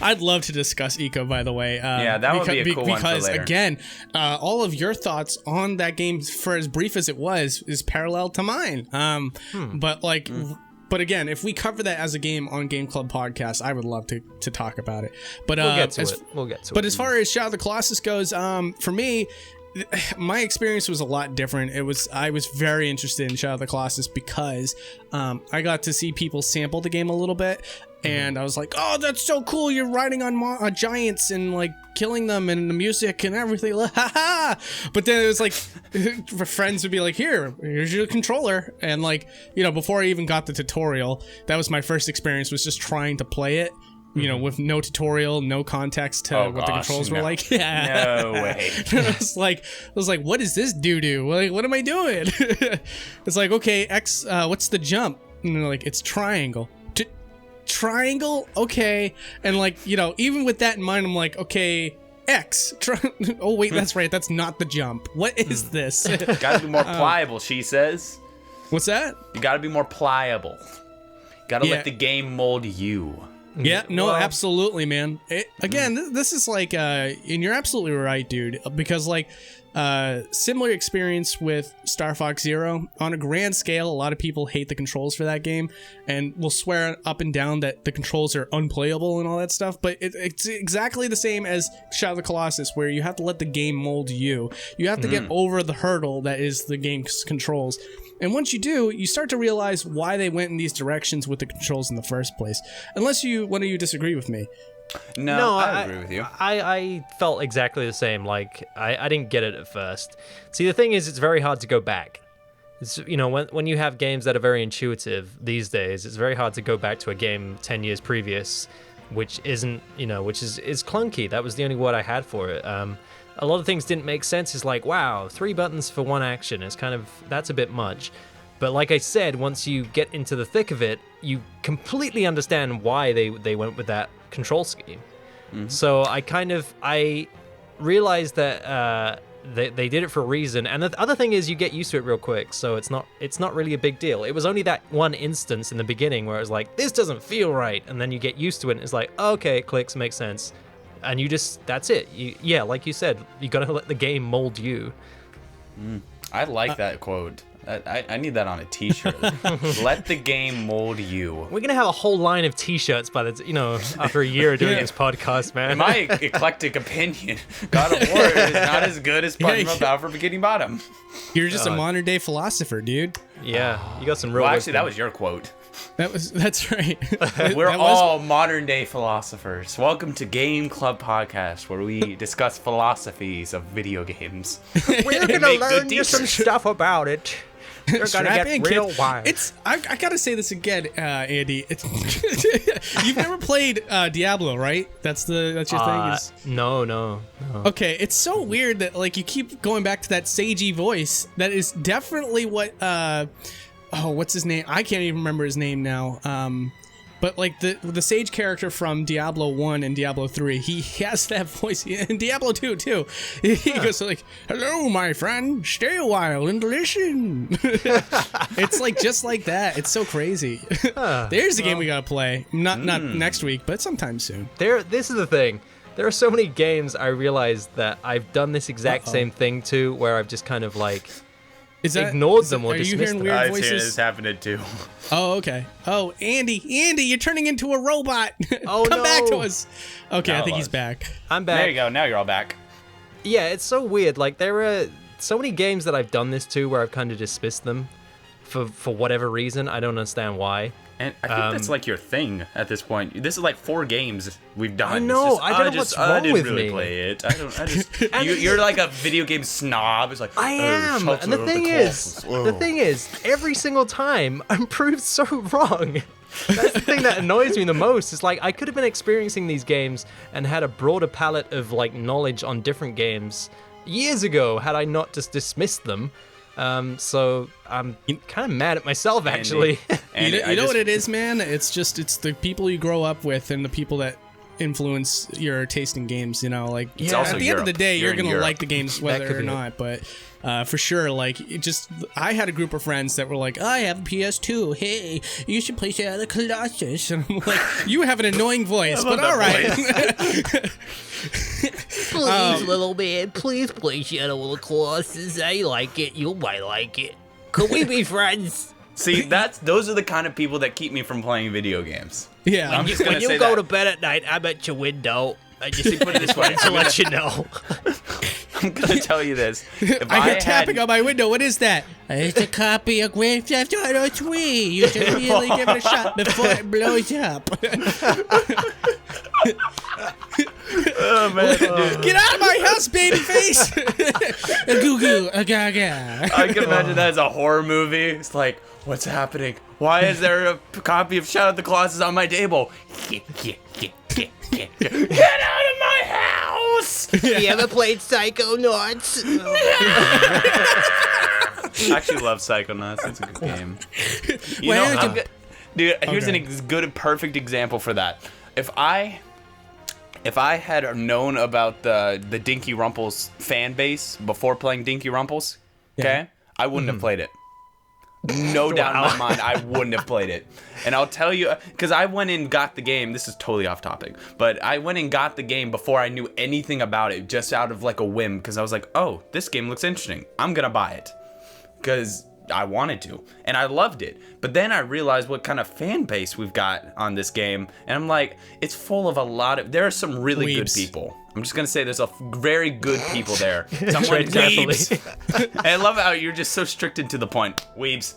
I'd love to discuss Eco, by the way. Yeah, that would be a cool one for because later. again, all of your thoughts on that game, for as brief as it was, is parallel to mine. But like. But again, if we cover that as a game on Game Club podcast, I would love to talk about it. But We'll get to it. We'll get to it. But as far as Shadow of the Colossus goes, for me, my experience was a lot different. I was very interested in Shadow of the Colossus because I got to see people sample the game a little bit, and I was like, "Oh, that's so cool! You're riding on giants and like killing them, and the music and everything." But then it was like, friends would be like, "Here's your controller," and like, before I even got the tutorial, that was my first experience, was just trying to play it. you know, with no tutorial, no context to what the controls were like. Yeah. No way. I was like, what is this doo-doo? Like, what am I doing? It's like, okay, X, what's the jump? And they're like, it's triangle. Triangle? Okay. And like, you know, even with that in mind, I'm like, okay, X. Oh, wait, that's right. That's not the jump. What is this? Gotta be more pliable, she says. What's that? You gotta be more pliable. Gotta let the game mold you. Yeah, no, absolutely, man. Again, this is like, and you're absolutely right, dude, because like, similar experience with Star Fox Zero. On a grand scale, a lot of people hate the controls for that game and will swear up and down that the controls are unplayable and all that stuff, but it's exactly the same as Shadow of the Colossus, where you have to let the game mold you. You have to get over the hurdle that is the game's controls. And once you do, you start to realize why they went in these directions with the controls in the first place. Unless one of you disagree with me. No, I agree with you. I felt exactly the same. Like, I didn't get it at first. See, the thing is, it's very hard to go back. It's, you know, when you have games that are very intuitive these days, it's very hard to go back to a game 10 years previous, which isn't, you know, which is clunky. That was the only word I had for it. A lot of things didn't make sense. It's like, wow, 3 buttons for one action. It's kind of, that's a bit much. But like I said, once you get into the thick of it, you completely understand why they went with that control scheme. So I realized that they did it for a reason. And the other thing is, you get used to it real quick, so it's not really a big deal. It was only that one instance in the beginning where it was like, this doesn't feel right, and then you get used to it and it's like, okay, it clicks, makes sense. And you just, that's it. Like you said, you gotta let the game mold you. I like that quote. I need that on a t-shirt. Let the game mold you. We're gonna have a whole line of t-shirts by after a year of doing this podcast, man. In my eclectic opinion, God of War is not as good as Battle for Bikini Bottom. You're just a modern day philosopher, dude. Yeah, you got some real Well, actually, wisdom. that was your quote. That's right. We're all modern day philosophers. Welcome to Game Club Podcast, where we discuss philosophies of video games. We're gonna learn you some stuff about it. You're gonna get real wild. I gotta say this again, Andy. You've never played Diablo, right? That's your thing. No. Okay, it's so weird that like you keep going back to that sagey voice. That is definitely what. What's his name? I can't even remember his name now. But like the sage character from Diablo 1 and Diablo 3, he has that voice. In Diablo 2 too. He goes like, "Hello, my friend. Stay a while and listen." It's like just like that. It's so crazy. There's a game we gotta play. Not next week, but sometime soon. This is the thing. There are so many games I realized that I've done this exact same thing to, where I've just kind of like ignored them or dismissed them. Are you hearing weird voices? It's happening too. Oh, okay. Oh, Andy, you're turning into a robot. Oh, Come no. back to us. Okay, No, I think he's back. I'm back. There you go. Now you're all back. Yeah, it's so weird. Like, there are so many games that I've done this to where I've kind of dismissed them for whatever reason. I don't understand why. And I think that's like your thing at this point. This is like 4 games we've done. I know. I don't know what's wrong with really me. Play it. I just. You're like a video game snob. It's like I am. And the thing is, every single time I'm proved so wrong. That's the thing that annoys me the most. Is like, I could have been experiencing these games and had a broader palette of like knowledge on different games years ago had I not just dismissed them. So I'm kind of mad at myself, actually. Andy, you know what it is, man? It's the people you grow up with and the people that influence your taste in games, you know, like at the end of the day, you're going to like the games whether or not, but for sure, like, I had a group of friends that were like, I have a PS2, hey, you should play Shadow of the Colossus, and I'm like, you have an annoying voice, but all right. Please, little man, please play Shadow of the Colossus. I like it. You might like it. Could we be friends? See, those are the kind of people that keep me from playing video games. Yeah. I'm just gonna when you say go that. to bed at night, I'm at your window. I just Put it this way. to let you know. I'm gonna tell you this. If I hear tapping on my window. What is that? It's a copy of Grand Theft Auto 3. You should really give it a shot before it blows up. Oh man, Get out of my house, babyface! Goo goo, gaga. I can imagine that as a horror movie. It's like, what's happening? Why is there a copy of Shadow of the Colossus on my table? Get out of my house! You ever played Psychonauts? I actually love Psychonauts. It's a good game. You Well, know, dude, here's Okay. good, perfect example for that. If I had known about the Dinky Rumples fan base before playing Dinky Rumples, okay, I wouldn't have played it. No doubt in my mind, I wouldn't have played it. And I'll tell you, because I went and got the game. This is totally off topic, but I went and got the game before I knew anything about it, just out of like a whim, because I was like, oh, this game looks interesting. I'm gonna buy it. Because I wanted to, and I loved it. But then I realized what kind of fan base we've got on this game, and I'm like, it's full of there are some really good Weebs. people. I'm just gonna say there's very good people there. Someone Tread carefully. weebs. And I love how you're just so strict and to the point. Weebs.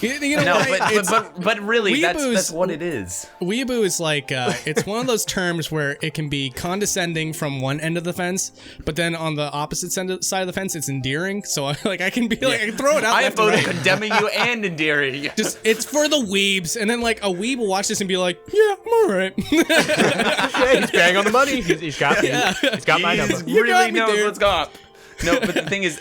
You know No, what? but really, that's Weeaboos- what it is. Weeaboo is like it's one of those terms where it can be condescending from one end of the fence, but then on the opposite side of the fence, it's endearing. So I can be like, I can throw it out. I am left and both right. condemning you and endearing. Just it's for the weebs, and then like a weeb will watch this and be like, yeah, I'm all right. Yeah, he's bang on the money. He's got me. He's got my number. You Really got me, knows dude. what's going on. No, but the thing is,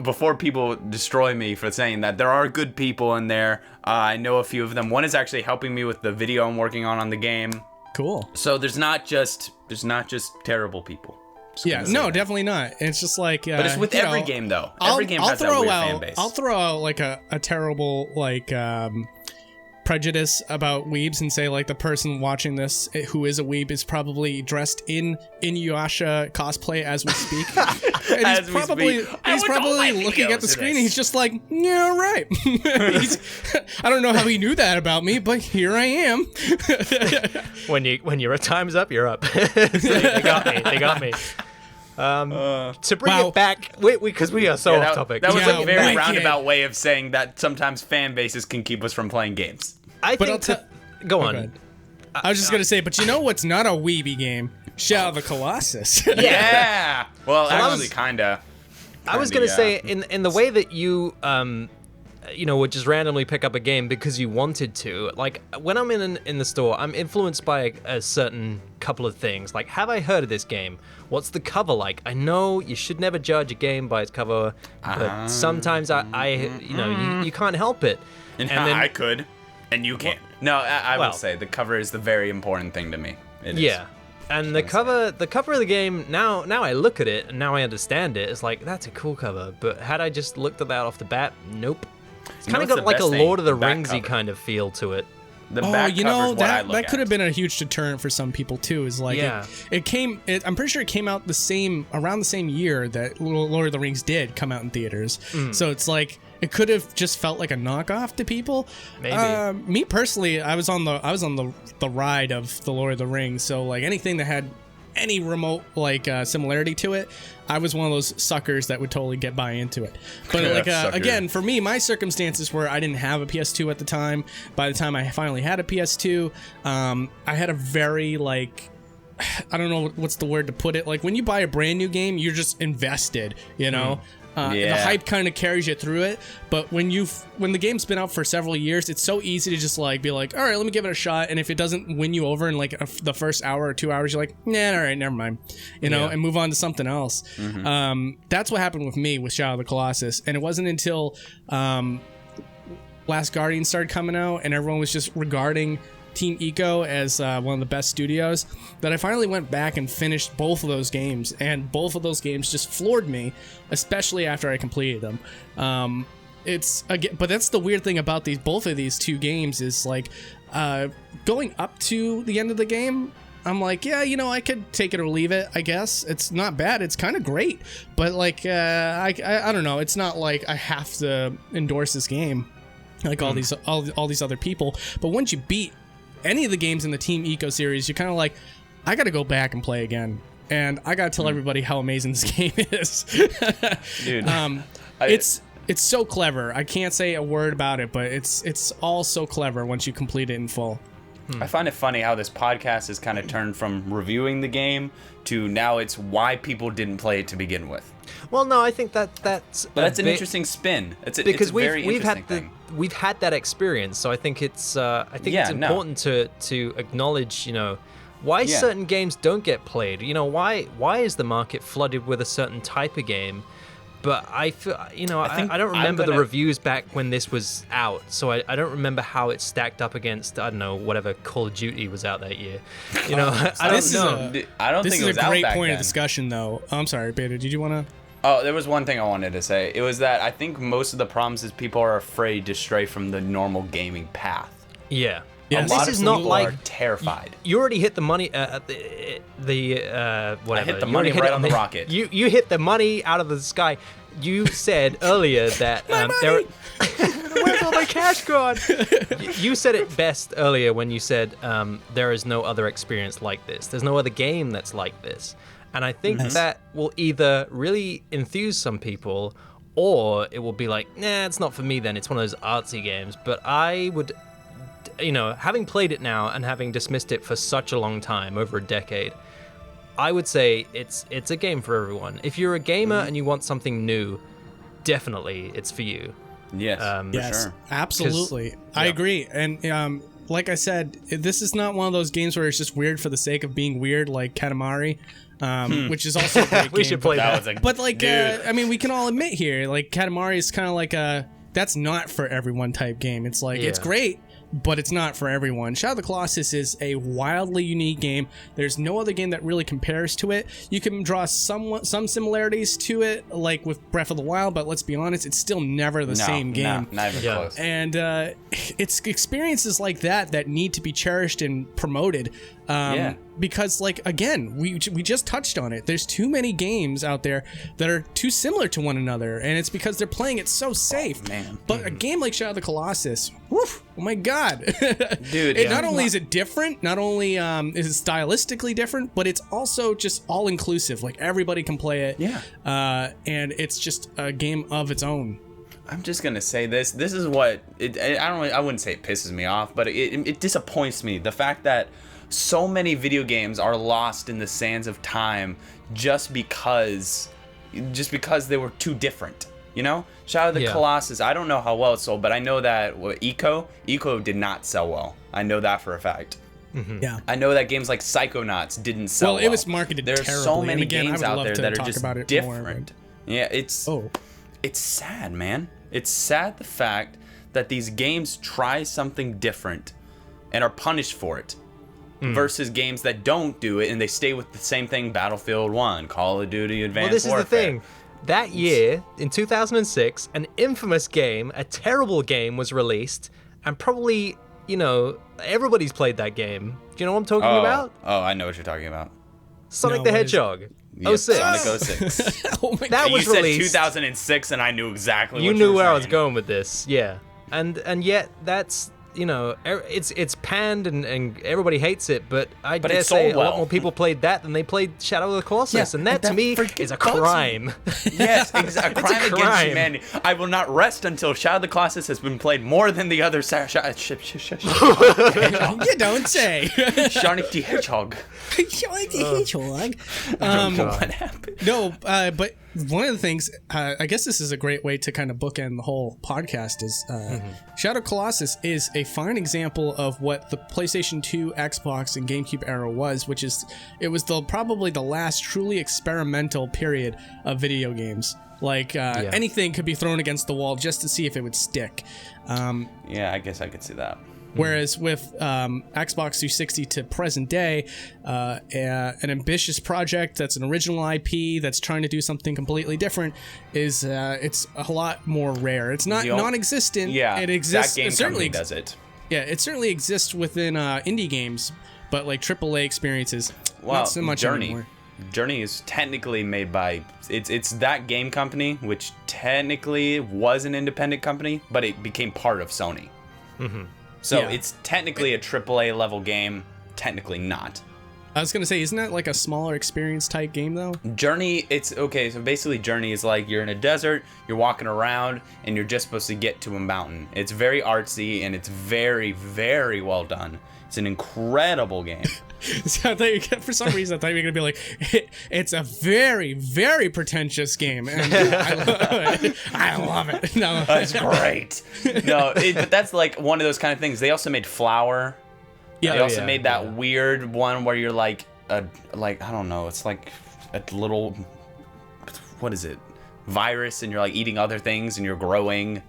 before people destroy me for saying that, there are good people in there. I know a few of them. One is actually helping me with the video I'm working on the game. Cool. So there's not just terrible people. Just Yeah, gonna say no, that. definitely not. It's just like, But it's with every game though. Every game has that weird fan base. I'll throw out like a terrible like prejudice about weebs and say like the person watching this who is a weeb is probably dressed in Inuyasha cosplay as we speak. And As we speak. I he's would all my probably looking videos at the to screen this. and he's just like, yeah, right. I don't know how he knew that about me, but here I am. When your time's up, you're up. So they got me. They got me. To bring Wow. it back, because we are so Yeah, off topic. That was Yeah, a very wicked. roundabout way of saying that sometimes fan bases can keep us from playing games. I But think. I'll Go Go on. ahead. I was just gonna say, but you know what's not a weeby game? Shadow of the Colossus. Yeah. Well, I actually, was- kinda. I was gonna say in the way that you would just randomly pick up a game because you wanted to. Like when I'm in the store, I'm influenced by a certain couple of things. Like, have I heard of this game? What's the cover like? I know you should never judge a game by its cover, but sometimes you can't help it. And then I could, and you can't. No, I well- will say the cover is the very important thing to me. It is. Yeah. And the cover of the game, now I look at it and now I understand it. It's like, that's a cool cover, but had I just looked at that off the bat, nope. It's kind of what's got the like a best thing? Lord of the Back Ringsy cover. kind of feel to it. The Oh, back you cover know is what I that look that could have at. been a huge deterrent for some people too. Is like Yeah. I'm pretty sure it came out around the same year that Lord of the Rings did come out in theaters. So it's like it could have just felt like a knockoff to people. Maybe. Me personally, I was on the ride of the Lord of the Rings. So like anything that had any remote like similarity to it, I was one of those suckers that would totally get buy into it. But like Sucker. again, for me, my circumstances were I didn't have a PS2 at the time. By the time I finally had a PS2, I had a very like I don't know what's the word to put it. Like when you buy a brand new game, you're just invested, you know. The Yeah. hype kind of carries you through it, but when the game's been out for several years, it's so easy to just like be like, all right, let me give it a shot, and if it doesn't win you over in like the first hour or 2 hours, you're like, nah, all right, never mind, you know, and move on to something else. That's what happened with me with Shadow of the Colossus, and it wasn't until Last Guardian started coming out, and everyone was just regarding Team Eco as one of the best studios, that I finally went back and finished both of those games, and both of those games just floored me, especially after I completed them. It's again, but that's the weird thing about both of these two games is like going up to the end of the game, I'm like, yeah, you know, I could take it or leave it. I guess it's not bad. It's kind of great, but like I don't know. It's not like I have to endorse this game like all these other people. But once you beat any of the games in the Team Eco series, you're kind of like, I got to go back and play again, and I got to tell everybody how amazing this game is. Dude. It's so clever. I can't say a word about it, but it's all so clever once you complete it in full. I find it funny how this podcast has kind of turned from reviewing the game to now it's why people didn't play it to begin with. Well, no, I think that's. But that's an interesting spin. It's a very we've interesting had thing. we've had that experience, so I think it's Yeah, no. important to acknowledge, you know, why Yeah. certain games don't get played. You know, why is the market flooded with a certain type of game? But I feel, you know, I think don't I'm remember the gonna- reviews back when this was out, so I don't remember how it stacked up against, I don't know, whatever Call of Duty was out that year. You know, I don't This is know. I don't This think is it was a great out back point then. of discussion, though. I'm sorry, Beta. Did you want to? Oh, there was one thing I wanted to say. It was that I think most of the problems is people are afraid to stray from the normal gaming path. Yeah. Yes. And A lot this of is not people like are terrified. you already hit the money. Whatever. I hit the You money already hit right it on the rocket. You hit the money out of the sky. You said earlier that where's all my cash gone? You said it best earlier when you said there is no other experience like this. There's no other game that's like this, and I think that will either really enthuse some people, or it will be like, nah, it's not for me. Then it's one of those artsy games. But I would, you know, having played it now and having dismissed it for such a long time, over a decade, I would say it's a game for everyone. If you're a gamer and you want something new, definitely it's for you. Yes, for Yes, sure. absolutely. I agree. And like I said, this is not one of those games where it's just weird for the sake of being weird, like Katamari, which is also a great We game. should play that. was a But like, dude. I mean, we can all admit here, like Katamari is kind of like that's not for everyone type game. It's like it's Yeah. great, but it's not for everyone. Shadow of the Colossus is a wildly unique game. There's no other game that really compares to it. You can draw some similarities to it, like with Breath of the Wild, but let's be honest, it's still never the same game. No, not even Yeah. close. And it's experiences like that need to be cherished and promoted. Yeah. Because, like, again, we just touched on it. There's too many games out there that are too similar to one another, and it's because they're playing it so safe. man. But a game like Shadow of the Colossus, woof, oh my god. Dude, It not only is it different, not only is it stylistically different, but it's also just all inclusive. Like, everybody can play it. Yeah. And it's just a game of its own. I'm just gonna say this. This is what I wouldn't say it pisses me off, but it disappoints me. The fact that so many video games are lost in the sands of time just because they were too different. You know, Shadow of the Yeah. Colossus. I don't know how well it sold, but I know that Eco did not sell well. I know that for a fact. Yeah. I know that games like Psychonauts didn't sell well. It was marketed There's terribly. so And many again, I games would out love there to that are talk just about it more, different. Yeah, it's sad, man. It's sad the fact that these games try something different and are punished for it versus games that don't do it and they stay with the same thing. Battlefield 1, Call of Duty, Advanced Well, this Warfare. is the thing. That year, in 2006, an infamous game, a terrible game, was released, and probably, you know, everybody's played that game. Do you know what I'm talking about? Oh, I know what you're talking about. Sonic No, the what is it? Hedgehog. Yep, 06. Sonic 06. Oh my That you was said released. 2006 and I knew exactly You what knew were where I was saying. going with this, yeah. And yet that's, you know, it's panned and everybody hates it, but I But dare it say sold a lot well. more people played that than they played Shadow of the Colossus, Yeah, and that and to that me freaking is a bugs me. crime. Yes, exactly. It's a Crime against crime. humanity. I will not rest until Shadow of the Colossus has been played more than the other You don't say. Sonic the Hedgehog. What happened? No, but one of the things, I guess this is a great way to kind of bookend the whole podcast, is Shadow Colossus is a fine example of what the PlayStation 2, Xbox, and GameCube era was, which is, it was probably the last truly experimental period of video games. Like, anything could be thrown against the wall just to see if it would stick. Yeah, I guess I could see that. Whereas with Xbox 360 to present day, an ambitious project that's an original IP that's trying to do something completely different is it's a lot more rare. It's not non-existent. Yeah, it exists. that game It certainly company does it. Yeah, it certainly exists within indie games, but like AAA experiences, Well, not so much Journey. anymore. Journey is technically made by it's that game company, which technically was an independent company, but it became part of Sony. So Yeah. it's technically a AAA level game, technically not. I was gonna say, isn't that like a smaller experience type game though? Journey, it's okay. So basically, Journey is like you're in a desert, you're walking around, and you're just supposed to get to a mountain. It's very artsy and it's very, very well done. It's an incredible game. So I thought for some reason I thought you were gonna be like, it's a very, very pretentious game, and I love it. I love it. No, That's great. No, but that's like one of those kind of things. They also made Flower. Yeah. They Oh, also yeah, made that yeah. weird one where you're like I don't know, it's like a little, what is it? Virus, and you're like eating other things and you're growing.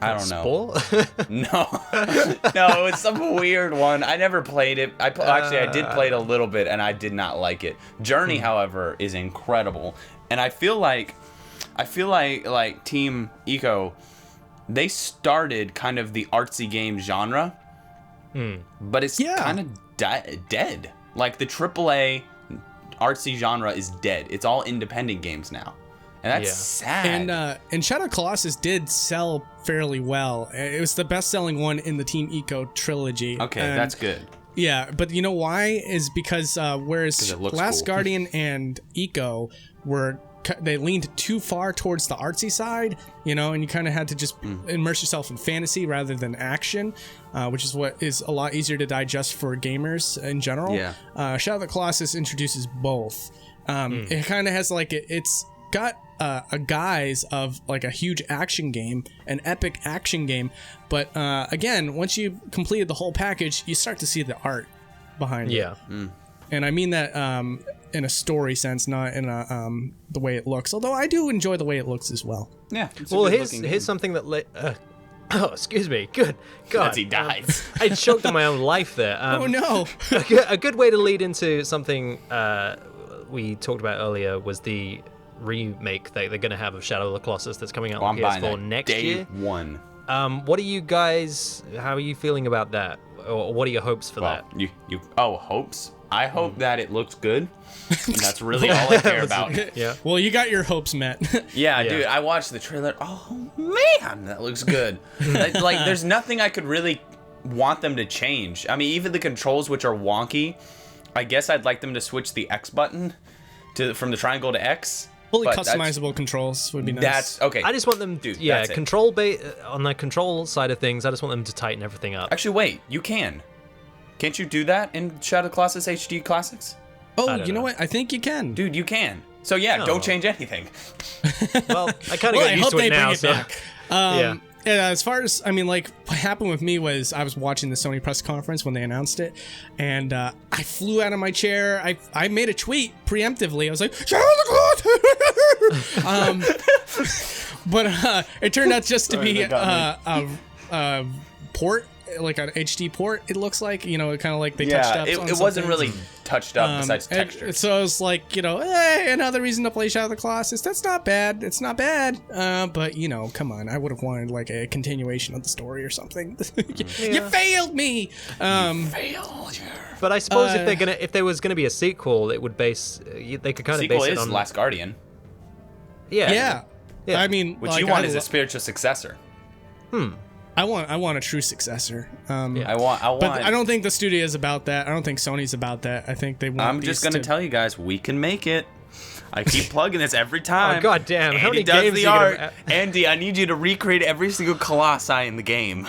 I don't know. Spore? No, no, it was some weird one. I never played it. Actually, I did play it a little bit, and I did not like it. Journey, however, is incredible, and I feel like Team Eco, they started kind of the artsy game genre, but it's kind of dead. Like the AAA artsy genre is dead. It's all independent games now. And that's sad. And Shadow of Colossus did sell fairly well. It was the best-selling one in the Team Eco trilogy. Okay, and that's good. Yeah, but you know why? Is because whereas it looks Last cool. Guardian and Eco they leaned too far towards the artsy side, and you kind of had to just immerse yourself in fantasy rather than action, which is what is a lot easier to digest for gamers in general. Yeah. Shadow of the Colossus introduces both. It kind of has like it's got a guise of like a huge action game, an epic action game, but again, once you completed the whole package, you start to see the art behind it. Yeah. And I mean that in a story sense, not in the way it looks. Although I do enjoy the way it looks as well. Yeah. Well, here's something that oh, excuse me. Good God. As he dies. I choked on my own life there. Oh no! A good way to lead into something we talked about earlier was the remake that they're going to have of Shadow of the Colossus that's coming out on PS4 next year. Day one. What are you guys? How are you feeling about that? Or what are your hopes for that? Hopes. I hope that it looks good. That's really all I care about. Yeah. Well, you got your hopes met. Yeah, dude, I watched the trailer. Oh man, that looks good. Like, there's nothing I could really want them to change. I mean, even the controls, which are wonky, I guess I'd like them to switch the X button from the triangle to X. Fully but customizable controls would be nice. That's okay. I just want them, Dude, yeah, that's it. on the control side of things. I just want them to tighten everything up. Actually, wait, you can. Can't you do that in Shadow of the Colossus HD Classics? Oh, don't you know know. what? I think you can. Dude, you can. So yeah, No. don't change anything. Well, I kind of Well, got I used hope to they it now. bring it So back. yeah. And as far as, I mean, like, what happened with me was I was watching the Sony press conference when they announced it, and I flew out of my chair. I made a tweet preemptively. I was like, "Shadow of the Colossus!" But it turned out just to be a port, like an HD port, it looks like. Kind of like they touched up on it wasn't something. really touched up besides And texture. so I was like, hey, another reason to play Shadow of the Colossus. That's not bad. It's not bad. But come on, I would have wanted like a continuation of the story or something. You failed me. Failure. But I suppose if there was gonna be a sequel, it would they could kind of Sequel base it is on Last Guardian, Yeah. Yeah. I mean, which like, you want as a spiritual successor. I want a true successor. I want. But I don't think the studio is about that. I don't think Sony's about that. I think they want. I'm just gonna tell you guys, we can make it. I keep plugging this every time. Oh, God damn, how Andy many does games the are you art. gonna- Andy, I need you to recreate every single Colossi in the game.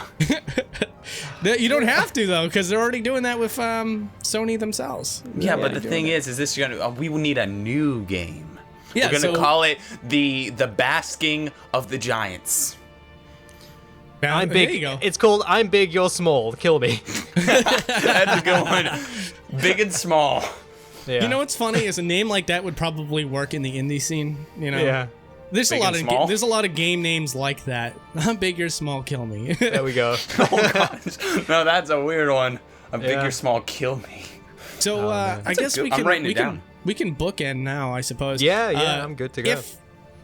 You don't have to though, because they're already doing that with Sony themselves. Yeah, They're but the already thing doing is this gonna? We will need a new game. that. Yeah, We're gonna so, call it the Basking of the Giants. I'm There you big. go. It's called I'm Big, You're Small. Kill me. That's a good one. Big and small. Yeah. You know what's funny is a name like that would probably work in the indie scene. Yeah. There's Big a lot and of small? there's a lot of game names like that. I'm big, you're small, kill me. There we go. Oh gosh. No, that's a weird one. A big Yeah. or small, kill me. So I guess good- we I'm can writing it we can down. we can bookend now, I suppose. Yeah, I'm good to go.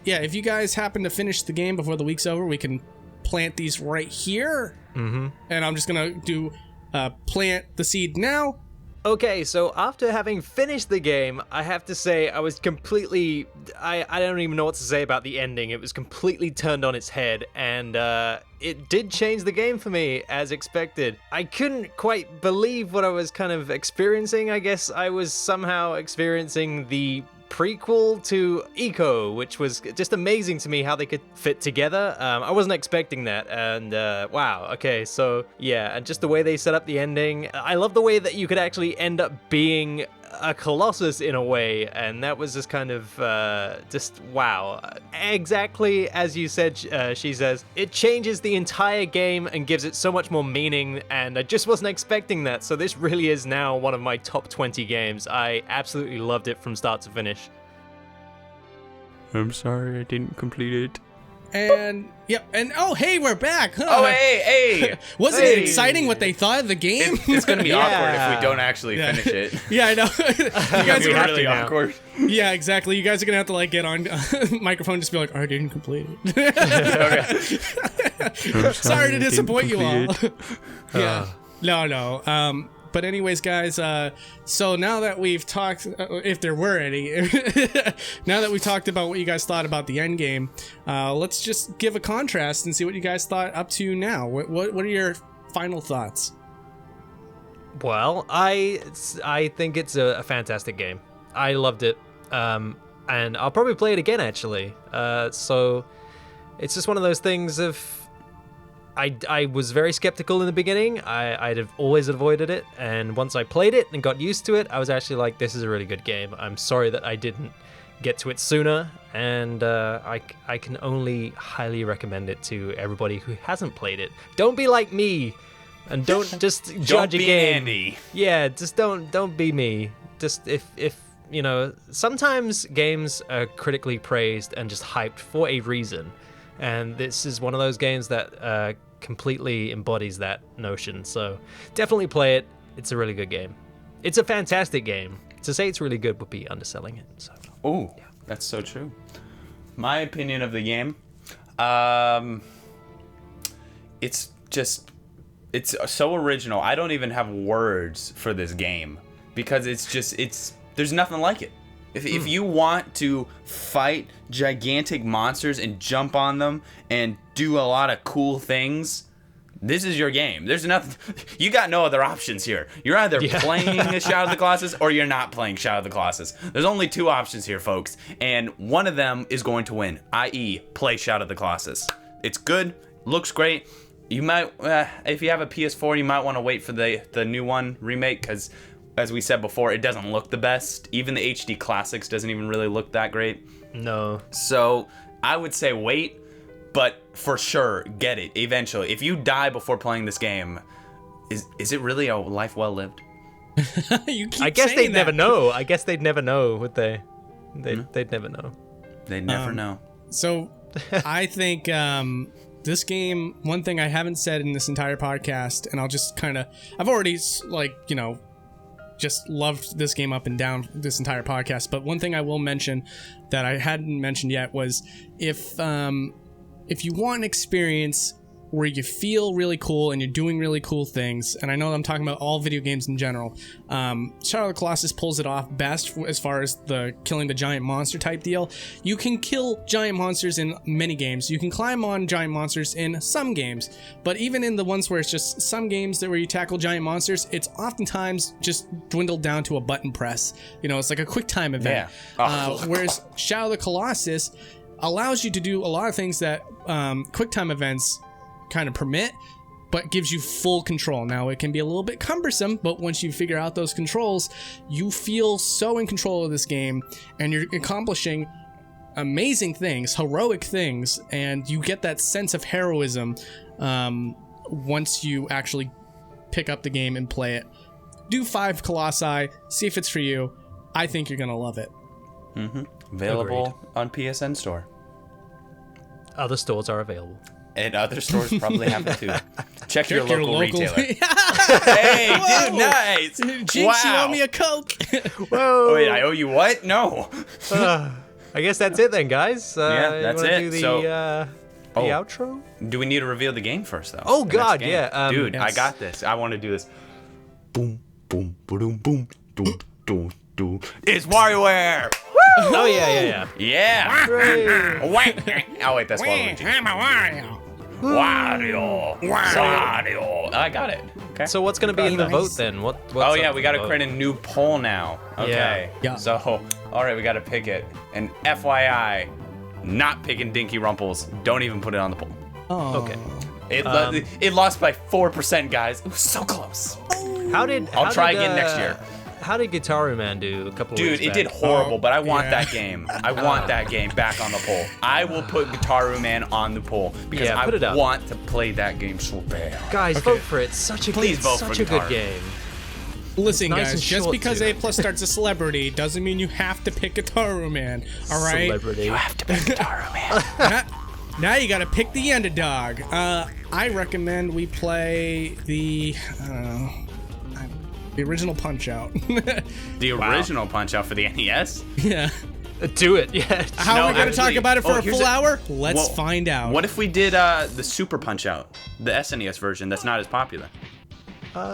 If you guys happen to finish the game before the week's over, we can plant these right here. Mm-hmm. And I'm just gonna do plant the seed now. Okay, so after having finished the game, I have to say I was completely... I don't even know what to say about the ending. It was completely turned on its head, and it did change the game for me, as expected. I couldn't quite believe what I was kind of experiencing. I guess I was somehow experiencing the prequel to Eco, which was just amazing to me how they could fit together. I wasn't expecting that, and wow, okay, so yeah, and just the way they set up the ending. I love the way that you could actually end up being a Colossus in a way, and that was just kind of just wow. Exactly as you said, she says, it changes the entire game and gives it so much more meaning, and I just wasn't expecting that, so this really is now one of my top 20 games. I absolutely loved it from start to finish. I'm sorry I didn't complete it. And yep, and oh hey, we're back. Huh? Oh hey. Wasn't it exciting what they thought of the game? It's gonna be Yeah. awkward if we don't actually finish it. Yeah, I know. You guys are It's gonna, really awkward. yeah, exactly. You guys are gonna have to like get on microphone, just be like, I didn't complete it. Sorry to disappoint you all. Yeah. No. But anyways, guys, so now that we've talked, if there were any, now that we've talked about what you guys thought about the end game, let's just give a contrast and see what you guys thought up to now. What are your final thoughts? Well, I think it's a fantastic game. I loved it, and I'll probably play it again, actually. So it's just one of those things of... I was very skeptical in the beginning. I'd have always avoided it, and once I played it and got used to it, I was actually like, this is a really good game. I'm sorry that I didn't get to it sooner, and I can only highly recommend it to everybody who hasn't played it. Don't be like me, and don't just judge a game. Andy. Yeah, just don't be me. Just if you know, sometimes games are critically praised and just hyped for a reason. And this is one of those games that completely embodies that notion. So definitely play it. It's a really good game. It's a fantastic game. To say it's really good would be underselling it. So. Oh, yeah. That's so true. My opinion of the game, it's so original. I don't even have words for this game because there's nothing like it. If you want to fight gigantic monsters and jump on them and do a lot of cool things, this is your game. There's nothing. You got no other options here. You're either playing Shadow of the Colossus or you're not playing Shadow of the Colossus. There's only two options here, folks, and one of them is going to win, i.e., play Shadow of the Colossus. It's good, looks great. You might, if you have a PS4, you might want to wait for the new one remake because, as we said before, it doesn't look the best. Even the HD Classics doesn't even really look that great. No. So I would say wait, but for sure, get it eventually. If you die before playing this game, is it really a life well lived? You keep I guess saying they'd that. never know. I guess they'd never know, would they? They'd never know. They'd never know. So I think this game, one thing I haven't said in this entire podcast, and I'll just kind of, I've already just loved this game up and down this entire podcast, but one thing I will mention that I hadn't mentioned yet was if you want an experience where you feel really cool and you're doing really cool things, and I know I'm talking about all video games in general, Shadow of the Colossus pulls it off best as far as the killing the giant monster type deal. You can kill giant monsters in many games. You can climb on giant monsters in some games, but even in the ones where it's just some games where you tackle giant monsters, it's oftentimes just dwindled down to a button press. You know, it's like a quick time event. Yeah. Whereas Shadow of the Colossus allows you to do a lot of things that quick time events kind of permit, but gives you full control. Now, it can be a little bit cumbersome, but once you figure out those controls, you feel so in control of this game, and you're accomplishing amazing things, heroic things, and you get that sense of heroism once you actually pick up the game and play it. Do 5 Colossi, see if it's for you. I think you're gonna love it. Available on PSN Store. Other stores are available. And other stores probably have it too. Check your local retailer. Hey, Whoa. dude, nice. Jinx, you Wow. owe me a Coke. Whoa! Oh, wait, I owe you what? No. I guess that's it then, guys. Yeah, you that's wanna it. Do the, So- the outro? Do we need to reveal the game first, though? Oh, The next God, game? yeah, Dude, I yes. got this. I want to do this. Boom, boom, boom, boom, boom, boom, boom. It's WarioWare. Oh yeah. Yeah. Hooray. Oh wait, that's Waluigi. I'm a Wario. Wario. I got it. Okay. So what's gonna be in the Nice. vote then? What's Oh up yeah, for we the got to vote? create a new poll now. Okay. Yeah. So, all right, we got to pick it. And FYI, not picking Dinky Rumples. Don't even put it on the poll. Oh. Okay. It lost by 4%, guys. It was so close. How did I'll try again next year. how did Guitar Man do a couple of Dude, weeks it back? did horrible, but I want yeah. that game. I want that game back on the poll. I will put Guitar Man on the poll because Yeah, I put it up. want to play that game so bad. Guys, vote for it. Such a Please good, vote for such a Guitar. good game. Listen, nice guys, and just short, because too. A+ starts a celebrity doesn't mean you have to pick Guitar Man. All right. Celebrity. You have to pick Guitar Man. Now you gotta pick the underdog. I recommend we play the original Punch Out. The original Punch Out for the NES? Yeah. Do it, yeah. How No, are we gonna actually- talk about it for a here's full hour? Let's Well, find out. What if we did the Super Punch Out, the SNES version that's not as popular?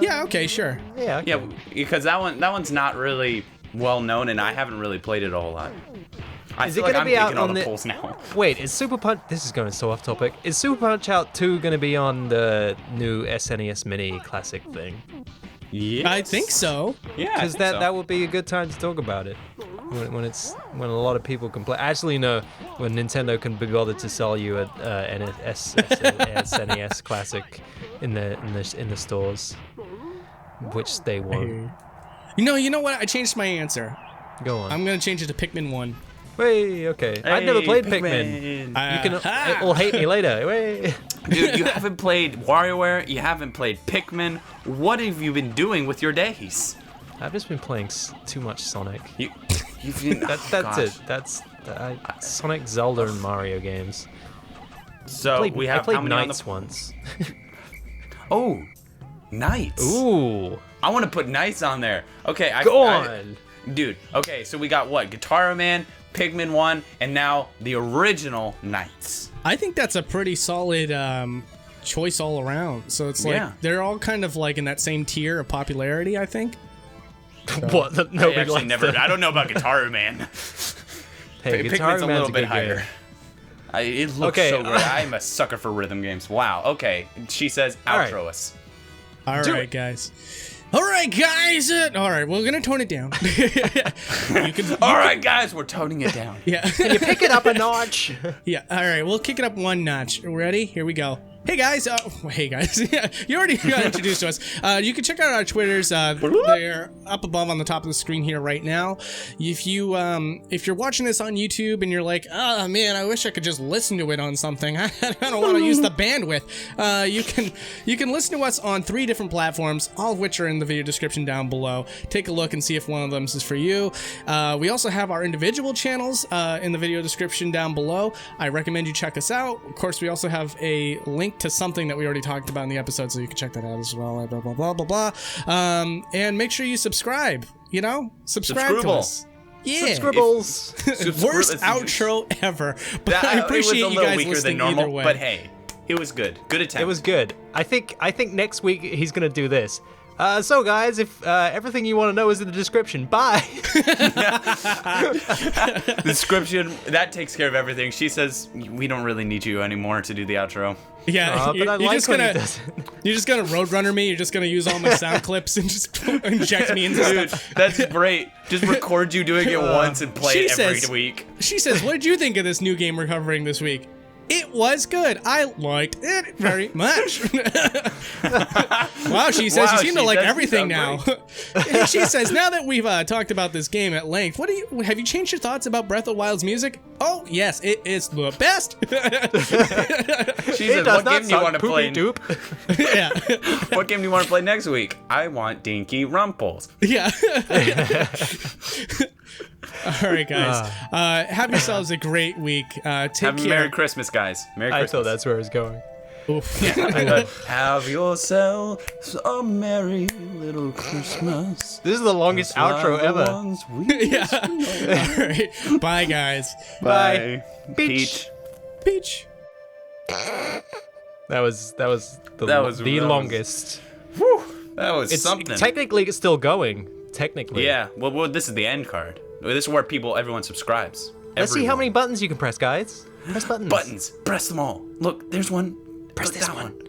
Yeah. Okay. Sure. Yeah, okay. Yeah, because that one's not really well known, and I haven't really played it a whole lot. I Is feel it like gonna I'm be out picking all on the the- polls now. Wait, is Super Punch... This is going so off topic. Is Super Punch Out 2 going to be on the new SNES Mini Classic thing? Yeah, I think so. Yeah, I Because think that, so. that would be a good time to talk about it. When a lot of people can play. Actually, no, when Nintendo can be bothered to sell you a SNES Classic in the stores, which they won't. You know what? I changed my answer. Go on. I'm gonna change it to Pikmin 1. Wait, okay. I've never Hey, played Pikmin. You can Aha! all hate me later. Wait. Dude, you haven't played WarioWare, you haven't played Pikmin. What have you been doing with your days? I've just been playing too much Sonic. You've been, That's oh, it. gosh. That's Sonic, Zelda, and Mario games. So we I have played how many Knights on the... once. Oh, Knights. Ooh, I want to put Knights on there. Okay, go on. Dude, okay, so we got what? Guitar Man, Pikmin 1, and now the original Knights. I think that's a pretty solid choice all around. So it's like Yeah. they're all kind of like in that same tier of popularity, I think. What? I Nobody actually likes never. them. I don't know about Guitar Man. Hey, Guitar Pikmin's a Man's little bit good higher. game. It looks Okay, so great. I'm a sucker for rhythm games. Wow. Okay. She says All right. outro us. All Do right, it. guys. All right, guys. All right, we're gonna tone it down. you can. All right, guys, we're toning it down. Yeah. You pick it up a notch. Yeah. All right, we'll kick it up one notch. Ready? Here we go. Hey guys, hey guys, yeah, you already got introduced to us. You can check out our Twitters. They're up above on the top of the screen here right now. If you're watching this on YouTube and you're like, oh man, I wish I could just listen to it on something. I don't want to use the bandwidth. You can listen to us on 3 different platforms, all of which are in the video description down below. Take a look and see if one of them is for you. We also have our individual channels in the video description down below. I recommend you check us out. Of course, we also have a link to something that we already talked about in the episode, so you can check that out as well. Blah blah blah blah blah. And make sure you subscribe. You know, subscribe to Subscribble. us. Yeah. Scribbles. Worst outro ever, but I appreciate it was a you little guys weaker listening than normal, either way. but hey, it was good. Good attempt. It was good. I think next week he's gonna do this. So guys, if everything you want to know is in the description, bye. The description that takes care of everything. She says we don't really need you anymore to do the outro. Yeah, But I like when he does it. you're just gonna roadrunner me. You're just gonna use all my sound clips and just inject me into Dude, stuff. that's great. Just record you doing it once and play she it every says- week. She says, "What did you think of this new game we're covering this week?" It was good. I liked it very much. Wow, she says Wow, you seem to she like does everything sound now. She says, now that we've talked about this game at length, have you changed your thoughts about Breath of the Wild's music? Oh yes, it is the best. She It says, does "What not game do you suck, want to play? poopy doop. Yeah, What game do you want to play next week? I want Dinky Rumples." yeah. All right, guys. Have yourselves a great week. Take Have care. a Merry Christmas, guys. Merry I Christmas. thought that's where I was going. Oof. Have yourself a merry little Christmas. This is the longest outro ever. Yeah. All right. Bye, guys. Bye. Peach. Peach. That was the That was- longest. Whew, that was It's something. technically it's still going. Technically. Yeah. Well, this is the end card. This is where everyone subscribes. Let's see how many Everyone. buttons you can press, guys. Press buttons. buttons. Press them all. Look, there's one. Press this that one. one.